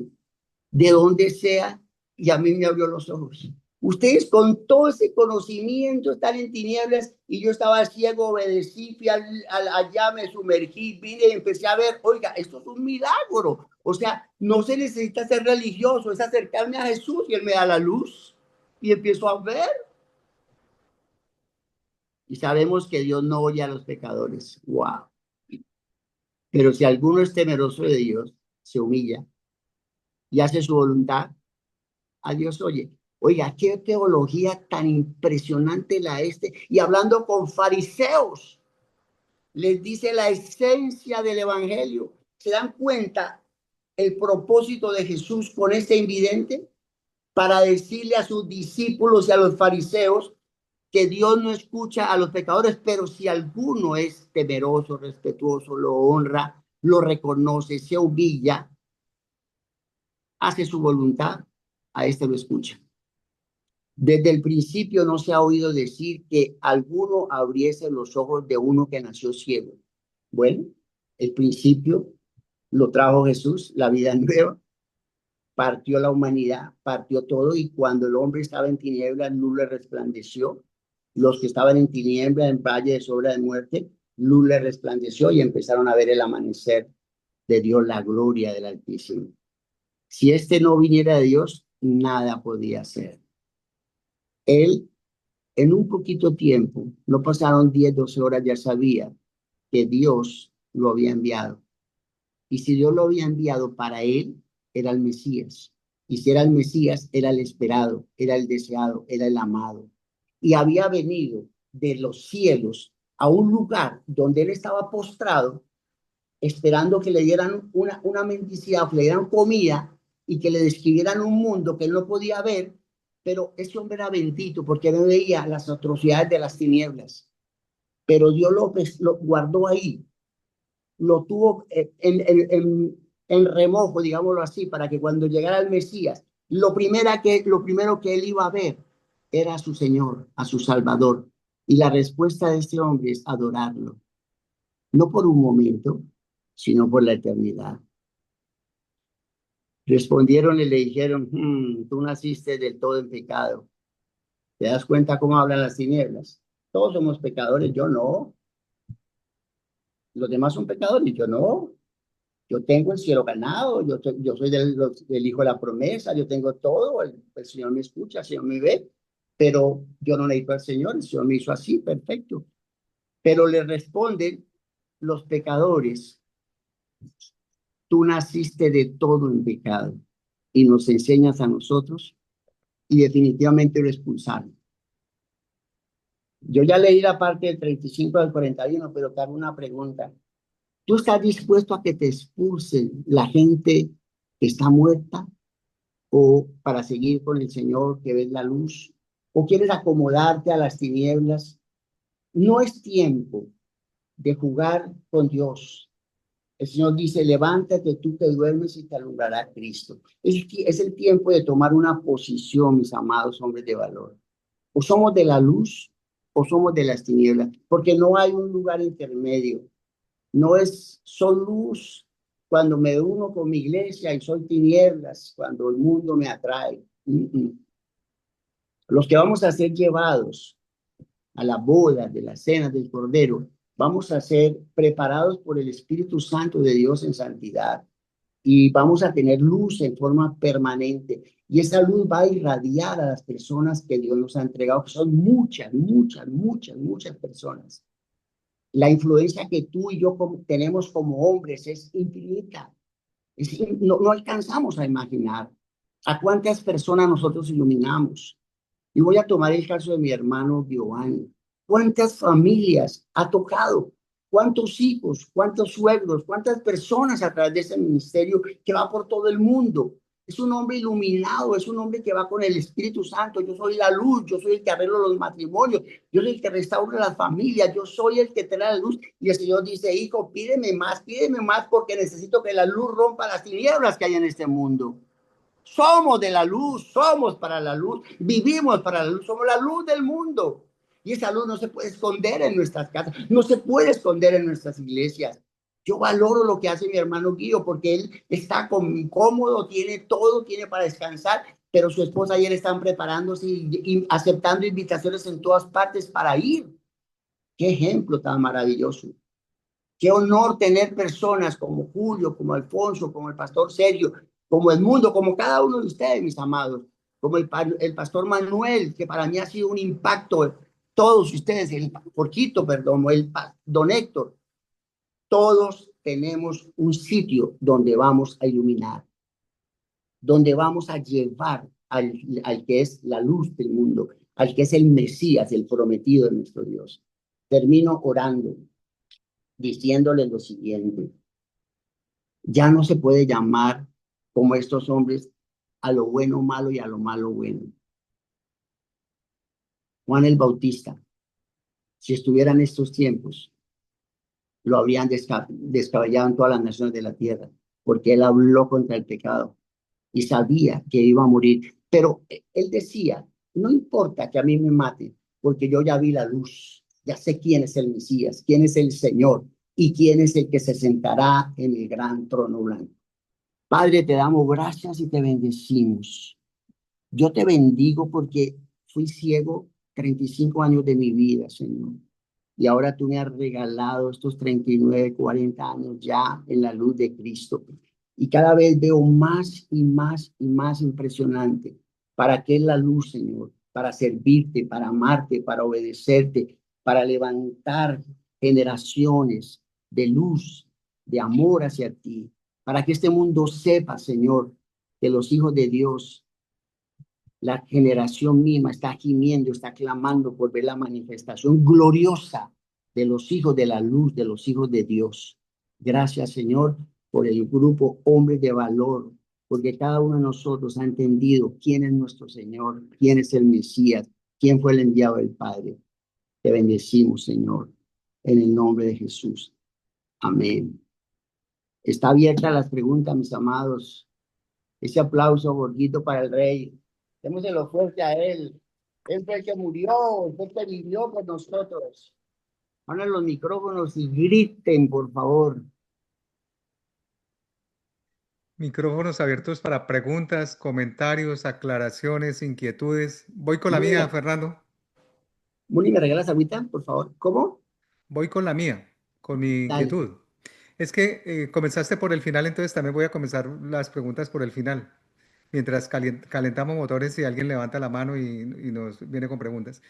De donde sea, y a mí me abrió los ojos. Ustedes con todo ese conocimiento están en tinieblas y yo estaba ciego, obedecí, fui allá, me sumergí, vine y empecé a ver, oiga, esto es un milagro. O sea, no se necesita ser religioso, es acercarme a Jesús y Él me da la luz y empiezo a ver. Y sabemos que Dios no oye a los pecadores. ¡Wow! Pero si alguno es temeroso de Dios, se humilla y hace su voluntad, a Dios oye. Oiga, qué teología tan impresionante y hablando con fariseos. les dice la esencia del evangelio. ¿Se dan cuenta el propósito de Jesús con este invidente? Para decirle a sus discípulos y a los fariseos que Dios no escucha a los pecadores, pero si alguno es temeroso, respetuoso, lo honra, lo reconoce, se humilla, hace su voluntad, a este lo escucha. Desde el principio no se ha oído decir que alguno abriese los ojos de uno que nació ciego. Bueno, el principio lo trajo Jesús, la vida nueva, partió la humanidad, partió todo, y cuando el hombre estaba en tinieblas, luz le resplandeció. Los que estaban en tinieblas, en valle de sombra de muerte, luz le resplandeció y empezaron a ver el amanecer de Dios, la gloria del Altísimo. Si este no viniera de Dios, nada podía ser. Él, en un poquito tiempo, no pasaron 10, 12 horas, ya sabía que Dios lo había enviado. Y si Dios lo había enviado para él, era el Mesías. Y si era el Mesías, era el esperado, era el deseado, era el amado. Y había venido de los cielos a un lugar donde él estaba postrado, esperando que le dieran una mendicidad, que le dieran comida y que le describieran un mundo que él no podía ver. Pero ese hombre era bendito porque no veía las atrocidades de las tinieblas. Pero Dios lo guardó ahí, lo tuvo en remojo, digámoslo así, para que cuando llegara el Mesías, lo primero que él iba a ver era a su Señor, a su Salvador. Y la respuesta de este hombre es adorarlo, no por un momento, sino por la eternidad. Respondieron y le dijeron, tú naciste del todo en pecado. ¿Te das cuenta cómo hablan las tinieblas? Todos somos pecadores, yo no. Los demás son pecadores, yo no. Yo tengo el cielo ganado, yo soy del hijo de la promesa, yo tengo todo, el Señor me escucha, el Señor me ve, pero yo no necesito al Señor, el Señor me hizo así, perfecto. Pero le responden los pecadores, tú naciste de todo en pecado y nos enseñas a nosotros, y definitivamente lo expulsaron. Yo ya leí la parte del 35 al 41, pero te hago una pregunta. ¿Tú estás dispuesto a que te expulsen la gente que está muerta, o para seguir con el Señor que ves la luz? ¿O quieres acomodarte a las tinieblas? No es tiempo de jugar con Dios. El Señor dice, levántate tú que duermes y te alumbrará Cristo. Es el tiempo de tomar una posición, mis amados hombres de valor. O somos de la luz o somos de las tinieblas, porque no hay un lugar intermedio. No es, soy luz cuando me uno con mi iglesia y soy tinieblas cuando el mundo me atrae. Los que vamos a ser llevados a la boda de la cena del Cordero, vamos a ser preparados por el Espíritu Santo de Dios en santidad, y vamos a tener luz en forma permanente. Y esa luz va a irradiar a las personas que Dios nos ha entregado, que son muchas, muchas, muchas, muchas personas. La influencia que tú y yo tenemos como hombres es infinita. No alcanzamos a imaginar a cuántas personas nosotros iluminamos. Y voy a tomar el caso de mi hermano Giovanni. ¿Cuántas familias ha tocado? ¿Cuántos hijos? ¿Cuántos suegros? ¿Cuántas personas a través de ese ministerio que va por todo el mundo? Es un hombre iluminado, es un hombre que va con el Espíritu Santo. Yo soy la luz, yo soy el que arreglo los matrimonios, yo soy el que restaura las familias, yo soy el que trae la luz. Y el Señor dice, hijo, pídeme más, porque necesito que la luz rompa las tinieblas que hay en este mundo. Somos de la luz, somos para la luz, vivimos para la luz, somos la luz del mundo. Y esa luz no se puede esconder en nuestras casas, no se puede esconder en nuestras iglesias. Yo valoro lo que hace mi hermano Guido, porque él está cómodo, tiene todo, tiene para descansar, pero su esposa y él están preparándose y aceptando invitaciones en todas partes para ir. Qué ejemplo tan maravilloso. Qué honor tener personas como Julio, como Alfonso, como el pastor Sergio, como Edmundo, como cada uno de ustedes, mis amados, como el pastor Manuel, que para mí ha sido un impacto, todos ustedes, el Porquito, perdón, don Héctor, todos tenemos un sitio donde vamos a iluminar, donde vamos a llevar al que es la luz del mundo, al que es el Mesías, el prometido de nuestro Dios. Termino orando. diciéndole lo siguiente: ya no se puede llamar como estos hombres a lo bueno malo y a lo malo bueno. Juan el Bautista, si estuviera en estos tiempos, lo habrían descabellado en todas las naciones de la tierra, porque él habló contra el pecado y sabía que iba a morir. Pero él decía: no importa que a mí me maten, porque yo ya vi la luz, ya sé quién es el Mesías, quién es el Señor y quién es el que se sentará en el gran trono blanco. Padre, te damos gracias y te bendecimos. Yo te bendigo porque fui ciego 35 años de mi vida, Señor. Y ahora tú me has regalado estos 39, 40 años ya en la luz de Cristo. Y cada vez veo más y más y más impresionante. ¿Para qué es la luz, Señor? Para servirte, para amarte, para obedecerte, para levantar generaciones de luz, de amor hacia ti. Para que este mundo sepa, Señor, que los hijos de Dios, la generación misma está gimiendo, está clamando por ver la manifestación gloriosa de los hijos de la luz, de los hijos de Dios. Gracias, Señor, por el grupo Hombres de Valor, porque cada uno de nosotros ha entendido quién es nuestro Señor, quién es el Mesías, quién fue el enviado del Padre. Te bendecimos, Señor, en el nombre de Jesús. Amén. Está abierta las preguntas, mis amados. Ese aplauso, Borguito, para el rey. Démoselo fuerte a él. Él fue el que murió, él fue el que vivió por nosotros. Abran los micrófonos y griten, por favor. Micrófonos abiertos para preguntas, comentarios, aclaraciones, inquietudes. Voy con la Muni, mía, Fernando. Muni, ¿me regalas agüita, por favor? ¿Cómo? Voy con la mía, con mi Dale. inquietud. Es que comenzaste por el final, entonces también voy a comenzar las preguntas por el final. Mientras calentamos motores y alguien levanta la mano y nos viene con preguntas.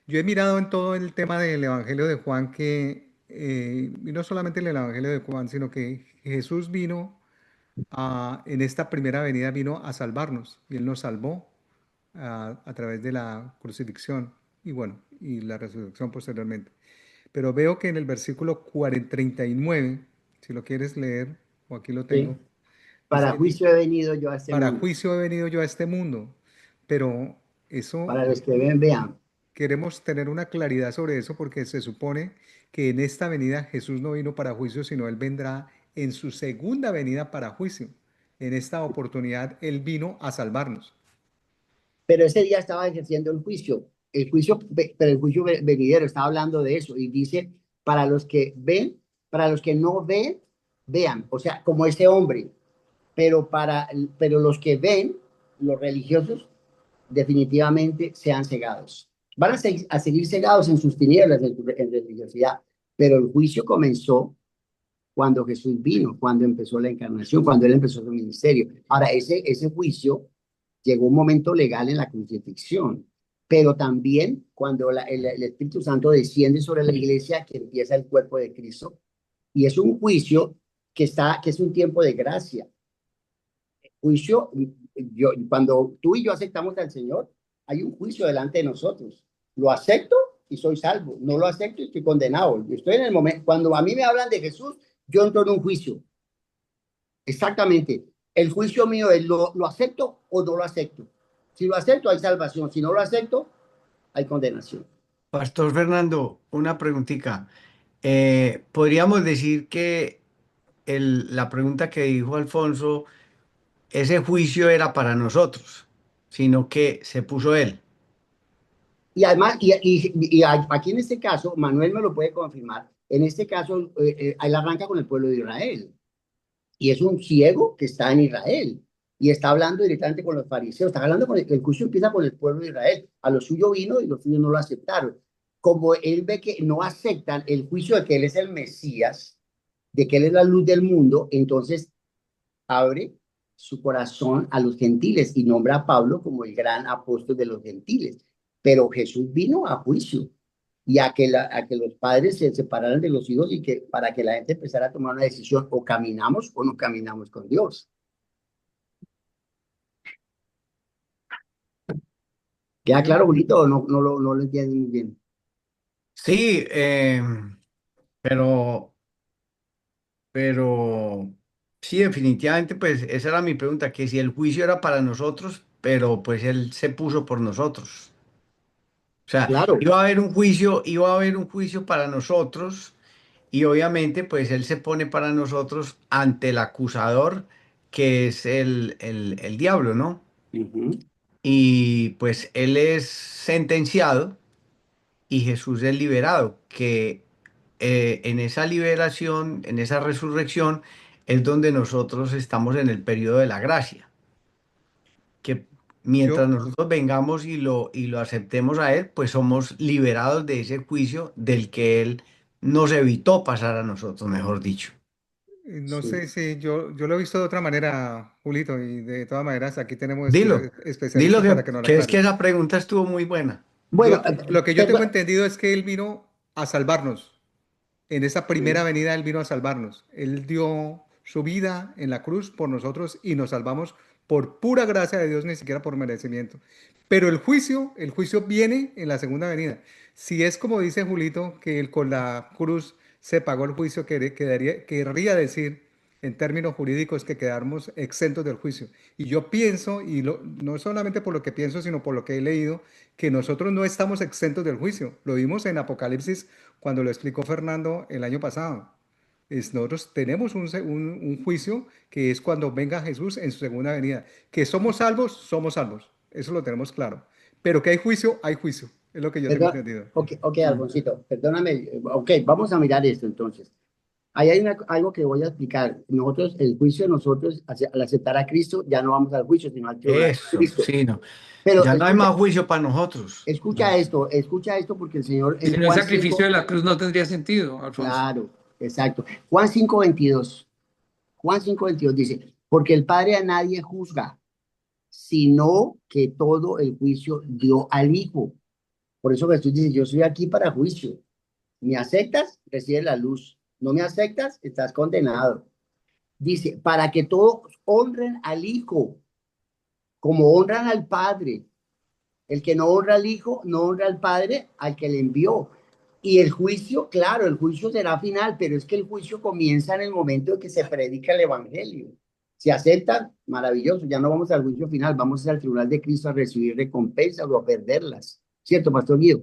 Yo he mirado en todo el tema del Evangelio de Juan y no solamente en el Evangelio de Juan, sino que Jesús vino en esta primera venida, vino a salvarnos y Él nos salvó a través de la crucifixión y bueno, y la resurrección posteriormente. Pero veo que en el versículo 39, si lo quieres leer, o aquí lo tengo, Sí. Para dice, juicio he venido yo a este para mundo. juicio he venido yo a este mundo. Pero eso, Para los que ven, vean. queremos tener una claridad sobre eso porque se supone que en esta venida Jesús no vino para juicio, sino Él vendrá en su segunda venida para juicio. En esta oportunidad Él vino a salvarnos. Pero ese día estaba ejerciendo el juicio, pero el juicio venidero, estaba hablando de eso y dice: para los que ven, para los que no ven, vean, o sea, como ese hombre, pero los que ven, los religiosos, definitivamente sean cegados. Van a seguir cegados en sus tinieblas, en religiosidad, pero el juicio comenzó cuando Jesús vino, cuando empezó la encarnación, cuando él empezó su ministerio. Ahora, ese juicio llegó un momento legal en la crucifixión, pero también cuando el Espíritu Santo desciende sobre la iglesia, que empieza el cuerpo de Cristo, y es un juicio que es un tiempo de gracia. Juicio, cuando tú y yo aceptamos al Señor, hay un juicio delante de nosotros. Lo acepto y soy salvo. No lo acepto y estoy condenado. Yo estoy en el momento, cuando a mí me hablan de Jesús, yo entro en un juicio. Exactamente. El juicio mío es: ¿lo acepto o no lo acepto? Si lo acepto, hay salvación. Si no lo acepto, hay condenación. Pastor Fernando, una preguntita. ¿Podríamos decir que la pregunta que dijo Alfonso, ese juicio era para nosotros, sino que se puso él? Y además, aquí en este caso, Manuel me lo puede confirmar, en este caso, él arranca con el pueblo de Israel. Y es un ciego que está en Israel y está hablando directamente con los fariseos, está hablando con el juicio empieza con el pueblo de Israel. A lo suyo vino y los suyos no lo aceptaron. Como él ve que no aceptan el juicio de que él es el Mesías, de que él es la luz del mundo, entonces abre su corazón a los gentiles y nombra a Pablo como el gran apóstol de los gentiles. Pero Jesús vino a juicio y a que los padres se separaran de los hijos y que para que la gente empezara a tomar una decisión: o caminamos o no caminamos con Dios. ¿Queda Hay un, claro, bonito, o no lo entienden muy bien? Sí, pero Pero sí, definitivamente, pues esa era mi pregunta, que si el juicio era para nosotros, pero pues Él se puso por nosotros. O sea, Claro. iba a haber un juicio para nosotros y obviamente pues Él se pone para nosotros ante el acusador, que es el diablo, ¿no? Ujú. Y pues Él es sentenciado y Jesús es liberado, que en esa liberación, en esa resurrección, es donde nosotros estamos en el periodo de la gracia, que mientras Yo, nosotros vengamos y lo aceptemos a Él, pues somos liberados de ese juicio del que Él nos evitó pasar a nosotros, mejor dicho. no Sí. sé si yo lo he visto de otra manera, Julito, y de todas maneras aquí tenemos Dilo, dilo especialistas para que nos lo que es que aclaren. esa pregunta estuvo muy buena. Bueno, Lo que yo tengo entendido es que Él vino a salvarnos. En esa primera sí. venida Él vino a salvarnos. Él dio su vida en la cruz por nosotros y nos salvamos por pura gracia de Dios, ni siquiera por merecimiento. Pero el juicio viene en la segunda venida. Si es como dice Julito, que él con la cruz se pagó el juicio, querría decir en términos jurídicos que quedamos exentos del juicio. Y yo pienso, no solamente por lo que pienso, sino por lo que he leído, que nosotros no estamos exentos del juicio. Lo vimos en Apocalipsis cuando lo explicó Fernando el año pasado. Nosotros tenemos un juicio que es cuando venga Jesús en su segunda venida. Que somos salvos. Eso lo tenemos claro. Pero que hay juicio, hay juicio. Es lo que yo tengo Perdón, entendido. ok, ok, Mm. Alfonsito, perdóname. Ok, vamos a mirar esto entonces. Ahí hay algo que voy a explicar. Nosotros, el juicio de nosotros, al aceptar a Cristo, ya no vamos al juicio, sino al tribunal de Eso, Cristo. sí, no. Pero Ya no hay más juicio para nosotros. escucha esto, porque el Señor en Sin el Juan sacrificio 5, de la cruz no tendría sentido, Alfonso. claro, exacto. Juan 5:22 dice, porque el Padre a nadie juzga, sino que todo el juicio dio al Hijo. Por eso Jesús dice, yo soy aquí para juicio. ¿Me aceptas? Recibe la luz. ¿No me aceptas? Estás condenado. Dice, para que todos honren al Hijo, como honran al Padre. El que no honra al Hijo, no honra al Padre, al que le envió. Y el juicio, claro, el juicio será final, pero es que el juicio comienza en el momento en que se predica el Evangelio. Si aceptan, maravilloso, ya no vamos al juicio final, vamos al tribunal de Cristo a recibir recompensas o a perderlas. ¿Cierto, Pastor Guido?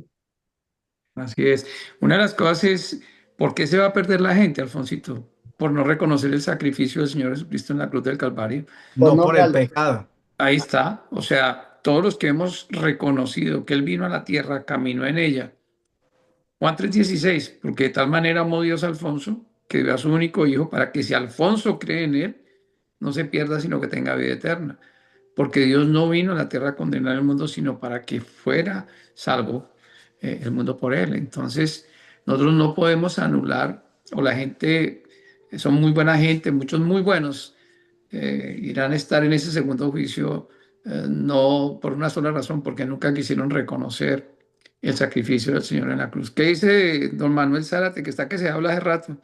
Así es. Una de las cosas es, ¿por qué se va a perder la gente, Alfonsito? Por no reconocer el sacrificio del Señor Jesucristo en la cruz del Calvario. Por No no por el honrarlo. pecado. Ahí está. O sea, todos los que hemos reconocido que Él vino a la tierra, caminó en ella. Juan 3:16, porque de tal manera amó Dios a Alfonso, que dio a su único hijo, para que si Alfonso cree en Él, no se pierda, sino que tenga vida eterna. Porque Dios no vino a la tierra a condenar el mundo, sino para que fuera salvo el mundo por él. Entonces, nosotros no podemos anular, o la gente, son muy buena gente, muchos muy buenos, irán a estar en ese segundo juicio, no por una sola razón, porque nunca quisieron reconocer el sacrificio del Señor en la cruz. ¿Qué dice don Manuel Zárate, que está que se habla hace rato?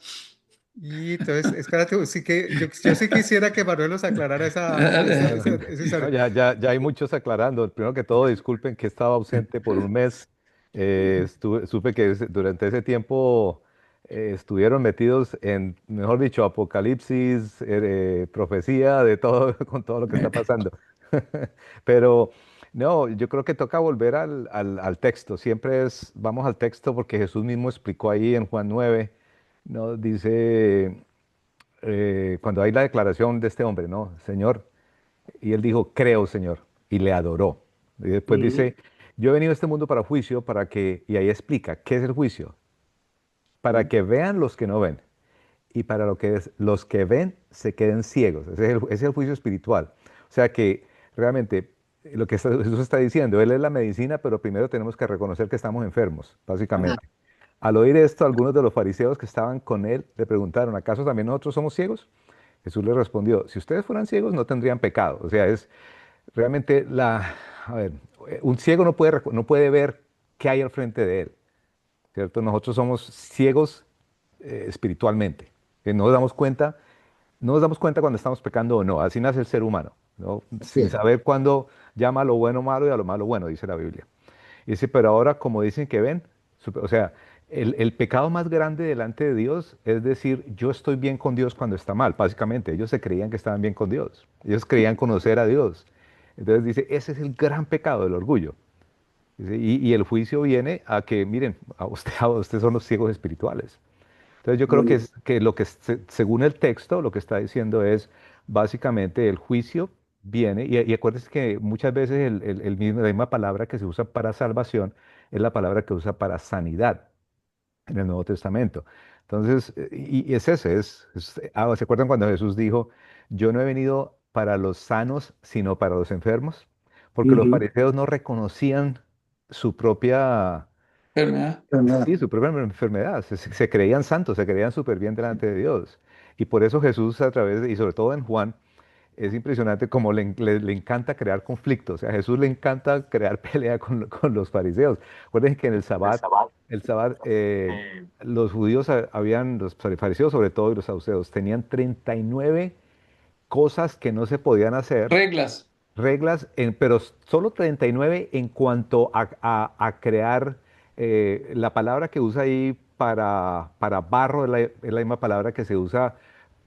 Y entonces, espérate, sí que yo sí quisiera que Manuel nos aclarara Bueno, esa no, historia. ya hay muchos aclarando. Primero que todo, disculpen que estaba ausente por un mes. Supe que durante ese tiempo estuvieron metidos en, mejor dicho, apocalipsis, profecía, de todo, con todo lo que está pasando. Pero no, yo creo que toca volver al texto. Siempre vamos al texto porque Jesús mismo explicó ahí en Juan 9, ¿no? Dice, cuando hay la declaración de este hombre, ¿no? Señor. Y él dijo, creo, Señor, y le adoró. Y después Ujú. dice, yo he venido a este mundo para juicio, y ahí explica, ¿qué es el juicio? Para que vean los que no ven, y para los que ven se queden ciegos. Ese es el juicio espiritual. O sea que realmente lo que Jesús está diciendo, Él es la medicina, pero primero tenemos que reconocer que estamos enfermos, Ajá. básicamente. Al oír esto, algunos de los fariseos que estaban con Él le preguntaron, ¿acaso también nosotros somos ciegos? Jesús les respondió, si ustedes fueran ciegos no tendrían pecado. O sea, es realmente a ver, un ciego no puede ver qué hay al frente de él, ¿cierto? Nosotros somos ciegos espiritualmente, que no nos damos cuenta cuando estamos pecando o no. Así nace el ser humano, ¿no? Así Sin es. saber cuándo llama a lo bueno malo y a lo malo bueno, dice la Biblia. Y dice, pero ahora como dicen que ven, o sea, el pecado más grande delante de Dios es decir, yo estoy bien con Dios cuando está mal. Básicamente, ellos se creían que estaban bien con Dios. Ellos creían conocer a Dios. Entonces dice, ese es el gran pecado del orgullo. Dice, y el juicio viene a que, miren, a usted son los ciegos espirituales. Entonces yo creo que, Bueno, es, que lo que según el texto, lo que está diciendo es básicamente el juicio viene, y acuérdense que muchas veces la misma palabra que se usa para salvación es la palabra que usa para sanidad en el Nuevo Testamento. Entonces, y es ese, ¿se acuerdan cuando Jesús dijo, yo no he venido para los sanos, sino para los enfermos? Porque los ujú, fariseos no reconocían su propia, ¿verdad? sí, su propia enfermedad, se creían santos, se creían súper bien delante de Dios. Y por eso Jesús y sobre todo en Juan, es impresionante como le encanta crear conflictos. O sea, a Jesús le encanta crear pelea con los fariseos. Recuerden que en el sabbat, los judíos los fariseos sobre todo y los saduceos, tenían 39 cosas que no se podían hacer, Reglas. reglas, pero solo 39 en cuanto a crear, la palabra que usa ahí para barro es la misma palabra que se usa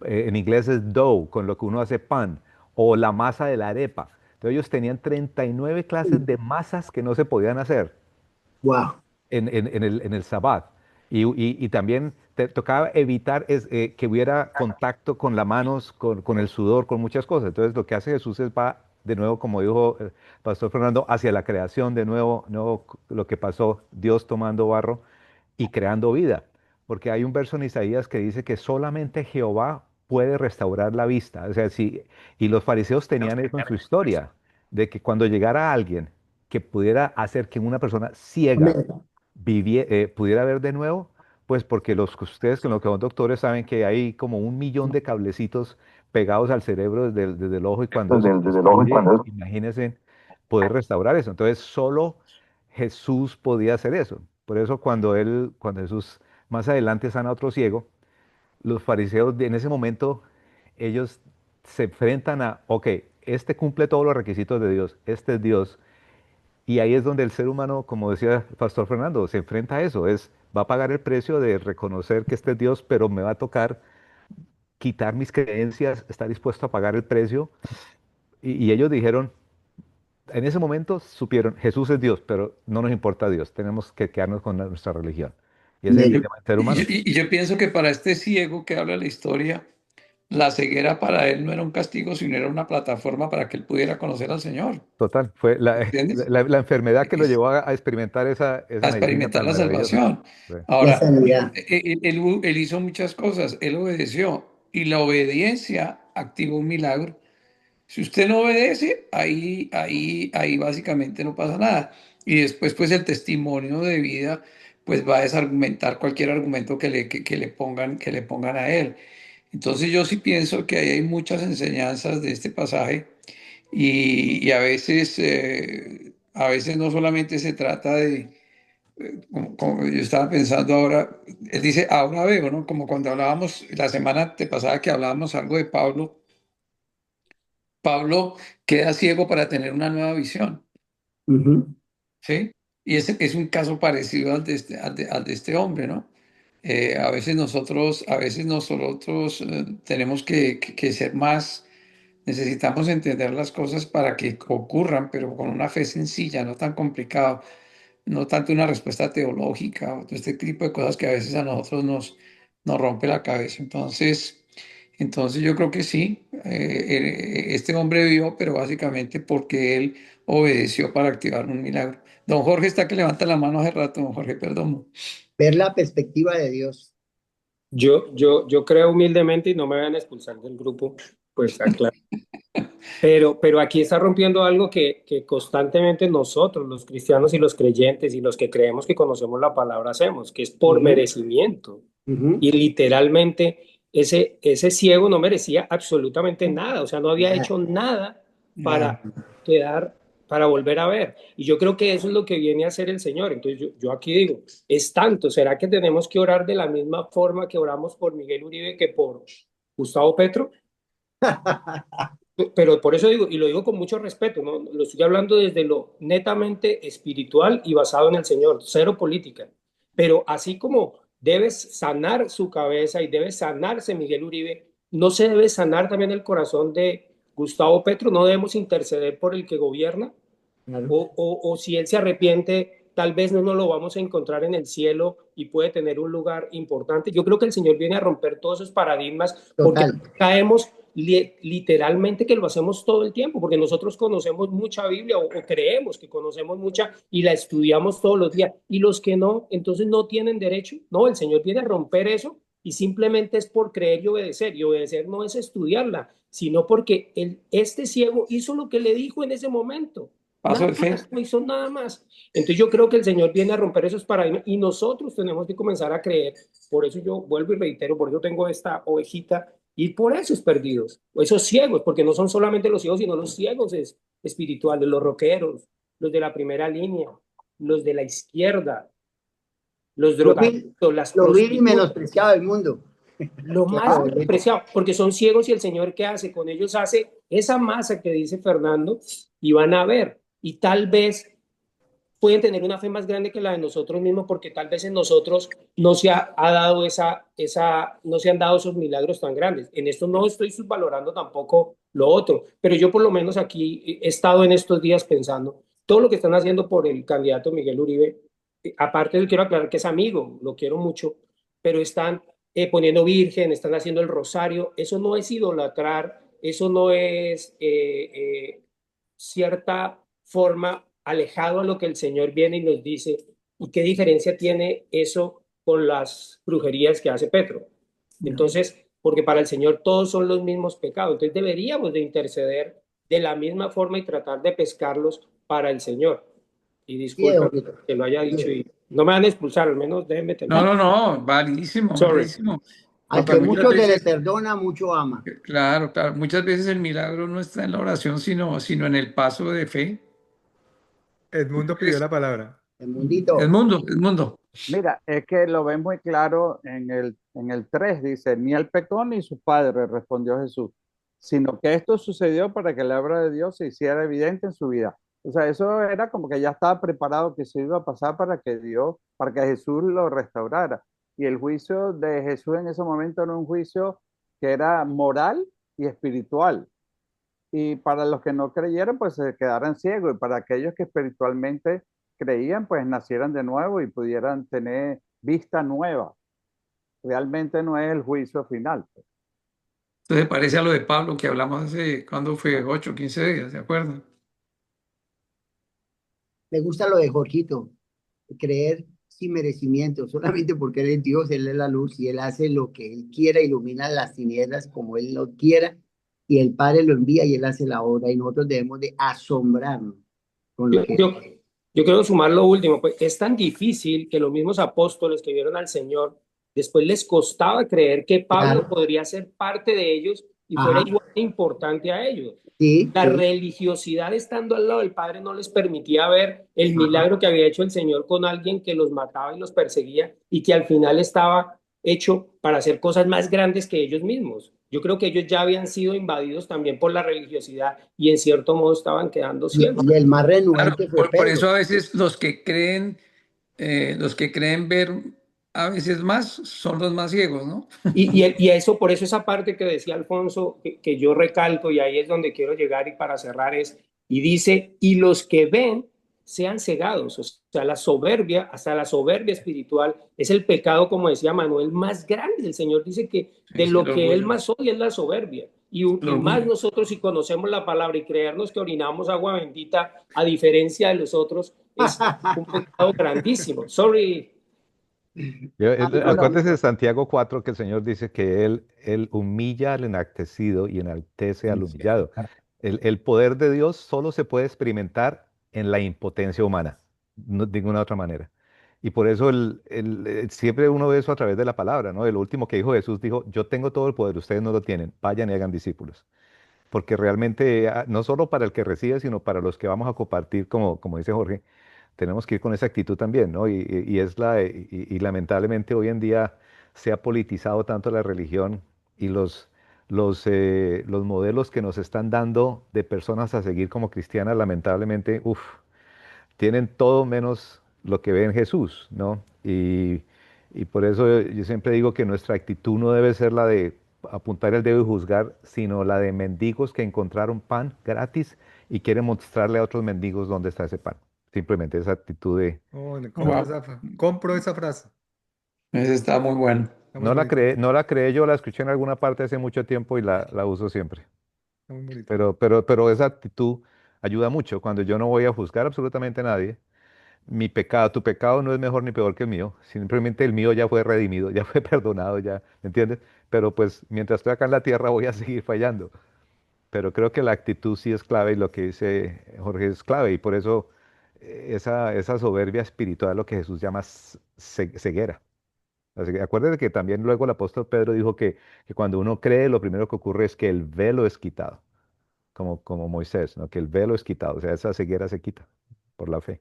en inglés es dough, con lo que uno hace pan, o la masa de la arepa. Entonces ellos tenían 39 clases de masas que no se podían hacer wow. en el Sabbat. Y también te tocaba evitar que hubiera contacto con las manos, con el sudor, con muchas cosas. Entonces lo que hace Jesús es va de nuevo, como dijo el Pastor Fernando, hacia la creación de nuevo, lo que pasó, Dios tomando barro y creando vida. Porque hay un verso en Isaías que dice que solamente Jehová puede restaurar la vista. O sea, y los fariseos tenían eso en su historia, de que cuando llegara alguien que pudiera hacer que una persona ciega Amén. pudiera ver de nuevo, pues porque ustedes que son doctores saben que hay como 1 millón de cablecitos pegados al cerebro desde el ojo y cuando eso se destruye, imagínense poder restaurar eso. Entonces solo Jesús podía hacer eso. Por eso cuando Jesús más adelante sana a otro ciego, los fariseos en ese momento, ellos se enfrentan ok, este cumple todos los requisitos de Dios, este es Dios, y ahí es donde el ser humano, como decía el Pastor Fernando, se enfrenta a eso, va a pagar el precio de reconocer que este es Dios, pero me va a tocar quitar mis creencias, estar dispuesto a pagar el precio. Y ellos dijeron, en ese momento supieron, Jesús es Dios, pero no nos importa Dios, tenemos que quedarnos con nuestra religión. Y ese es el Yo- Amén. dilema del ser y, yo, humano. y yo pienso que para este ciego que habla la historia, la ceguera para él no era un castigo, sino era una plataforma para que él pudiera conocer al Señor. Total, fue ¿Entiendes? la enfermedad que lo Es llevó a experimentar esa a medicina experimentar tan la maravillosa. salvación. Sí, La Ahora, sanidad. él hizo muchas cosas, él obedeció y la obediencia activó un milagro. Si usted no obedece, ahí básicamente no pasa nada. Y después, pues el testimonio de vida, pues va a desargumentar cualquier argumento que le pongan a él. Entonces yo sí pienso que ahí hay muchas enseñanzas de este pasaje y a veces no solamente se trata de, como yo estaba pensando ahora, él dice, ahora veo, ¿no? Como cuando hablábamos la semana antepasada que hablábamos algo de Pablo. Pablo queda ciego para tener una nueva visión, Ujú. ¿sí? Y ese es un caso parecido al de este hombre, ¿no? A veces nosotros tenemos que ser más, necesitamos entender las cosas para que ocurran, pero con una fe sencilla, no tan complicado, no tanto una respuesta teológica o todo este tipo de cosas que a veces a nosotros nos rompe la cabeza. Entonces yo creo que sí, este hombre vio, pero básicamente porque él obedeció para activar un milagro. Don Jorge está que levanta la mano hace rato, don Jorge, perdón. Ver la perspectiva de Dios. Yo creo humildemente y no me van a expulsar del grupo, pues aclaro. Pero aquí está rompiendo algo que constantemente nosotros, los cristianos y los creyentes y los que creemos que conocemos la palabra hacemos, que es por Ujú, merecimiento. ujú. Y literalmente ese ciego no merecía absolutamente nada, o sea, no había Nada, hecho nada Nada. para quedar, para volver a ver. Y yo creo que eso es lo que viene a hacer el Señor. Entonces yo aquí digo, es tanto, ¿será que tenemos que orar de la misma forma que oramos por Miguel Uribe que por Gustavo Petro? Pero por eso digo, y lo digo con mucho respeto, ¿no? Lo estoy hablando desde lo netamente espiritual y basado en el Señor, cero política. Pero así como debes sanar su cabeza y debe sanarse Miguel Uribe, no se debe sanar también el corazón de Gustavo Petro, no debemos interceder por el que gobierna, Claro. o si él se arrepiente, tal vez no nos lo vamos a encontrar en el cielo y puede tener un lugar importante. Yo creo que el Señor viene a romper todos esos paradigmas porque Total. caemos literalmente que lo hacemos todo el tiempo, porque nosotros conocemos mucha Biblia o creemos que conocemos mucha y la estudiamos todos los días. Y los que no, entonces no tienen derecho. No, el Señor viene a romper eso y simplemente es por creer y obedecer. Y obedecer no es estudiarla, sino porque este ciego hizo lo que le dijo en ese momento. Paso Nada de fe. más, no hizo nada más. Entonces yo creo que el Señor viene a romper esos paradigmas y nosotros tenemos que comenzar a creer. Por eso yo vuelvo y reitero, por eso tengo esta ovejita y por esos perdidos, esos ciegos, porque no son solamente los ciegos, sino los ciegos espirituales, los rockeros, los de la primera línea, los de la izquierda, los Lo vil, drogadictos, las lo vil y prostitutas, menospreciado del mundo. lo más Claro, despreciado, porque son ciegos y el Señor ¿qué hace? Con ellos hace esa masa que dice Fernando y van a ver. Y tal vez pueden tener una fe más grande que la de nosotros mismos, porque tal vez en nosotros no se ha dado no se han dado esos milagros tan grandes. En esto no estoy subvalorando tampoco lo otro, pero yo por lo menos aquí he estado en estos días pensando, todo lo que están haciendo por el candidato Miguel Uribe, aparte de quiero aclarar que es amigo, lo quiero mucho, pero están poniendo virgen, están haciendo el rosario, eso no es idolatrar, eso no es cierta forma alejado a lo que el Señor viene y nos dice. ¿Y qué diferencia tiene eso con las brujerías que hace Petro? Entonces, porque para el Señor todos son los mismos pecados. Entonces deberíamos de interceder de la misma forma y tratar de pescarlos para el Señor. Y sí, disculpen que lo haya dicho y no me van a expulsar, al menos déjenme No, terminar. no, no, validísimo, Sorry. validísimo. al Porque que muchas mucho se le veces, perdona, mucho ama. claro, claro, muchas veces el milagro no está en la oración, sino en el paso de fe. ¿Tú Edmundo pidió crees? la palabra. El mundito. Edmundo. Mira, es que lo ven muy claro en el 3 dice, ni él pecó ni su padre, respondió Jesús, sino que esto sucedió para que la obra de Dios se hiciera evidente en su vida. O sea, eso era como que ya estaba preparado que se iba a pasar para que Dios, para que Jesús lo restaurara. Y el juicio de Jesús en ese momento era un juicio que era moral y espiritual. Y para los que no creyeron, pues se quedaran ciegos. Y para aquellos que espiritualmente creían, pues nacieran de nuevo y pudieran tener vista nueva. Realmente no es el juicio final. Entonces parece a lo de Pablo que hablamos hace, ¿cuándo fue? 8, 15 días, ¿de acuerdo? Me gusta lo de Jorgito, creer sin merecimiento, solamente porque Él es Dios, Él es la luz y Él hace lo que Él quiera, ilumina las tinieblas como Él lo quiera y el Padre lo envía y Él hace la obra y nosotros debemos de asombrarnos con lo Yo, que yo, yo quiero sumar lo último, pues es tan difícil que los mismos apóstoles que vieron al Señor, después les costaba creer que Pablo Claro. podría ser parte de ellos y fuera Ajá, igual de importante a ellos. sí, La sí, religiosidad estando al lado del Padre no les permitía ver el ajá. milagro que había hecho el Señor con alguien que los mataba y los perseguía y que al final estaba hecho para hacer cosas más grandes que ellos mismos. Yo creo que ellos ya habían sido invadidos también por la religiosidad y en cierto modo estaban quedando ciegos. Y el más Claro, renuente fue por Pedro. eso a veces los que creen ver a veces más son los más ciegos, ¿no? Y eso, por eso esa parte que decía Alfonso, que yo recalco y ahí es donde quiero llegar y para cerrar es, y dice, y los que ven sean cegados, o sea, la soberbia, hasta la soberbia espiritual, es el pecado, como decía Manuel, más grande. El Señor dice que Sí, de sí, lo el que Él orgullo. más odia es la soberbia. El Y más orgullo. nosotros si conocemos la palabra y creernos que orinamos agua bendita, a diferencia de los otros, es un pecado grandísimo. Sorry. Bueno, Acuérdese de Santiago 4 que el Señor dice que Él humilla al enaltecido y enaltece al humillado. El poder de Dios solo se puede experimentar en la impotencia humana, no, de ninguna otra manera. Y por eso siempre uno ve eso a través de la palabra, ¿no? El último que dijo Jesús dijo, yo tengo todo el poder, ustedes no lo tienen, vayan y hagan discípulos. Porque realmente, no solo para el que recibe, sino para los que vamos a compartir, como dice Jorge, tenemos que ir con esa actitud también, ¿no? Y lamentablemente hoy en día se ha politizado tanto la religión y los modelos que nos están dando de personas a seguir como cristianas, lamentablemente, tienen todo menos lo que ve en Jesús, ¿no? Y por eso yo siempre digo que nuestra actitud no debe ser la de apuntar el dedo y juzgar, sino la de mendigos que encontraron pan gratis y quieren mostrarle a otros mendigos dónde está ese pan. Simplemente esa actitud de... Oh, Wow, compro esa frase. ese está muy bueno. Está muy bonita. No la creé yo, la escuché en alguna parte hace mucho tiempo y la uso siempre. Está muy bonita. Pero esa actitud ayuda mucho cuando yo no voy a juzgar absolutamente a nadie. Mi pecado, tu pecado no es mejor ni peor que el mío. Simplemente el mío ya fue redimido, ya fue perdonado, ya, ¿me entiendes? Pero pues mientras estoy acá en la tierra voy a seguir fallando. Pero creo que la actitud sí es clave y lo que dice Jorge es clave. Y por eso esa soberbia espiritual es lo que Jesús llama ceguera. Así que acuérdate que también luego el apóstol Pedro dijo que cuando uno cree, lo primero que ocurre es que el velo es quitado, como Moisés, ¿no? Que el velo es quitado, o sea, esa ceguera se quita por la fe.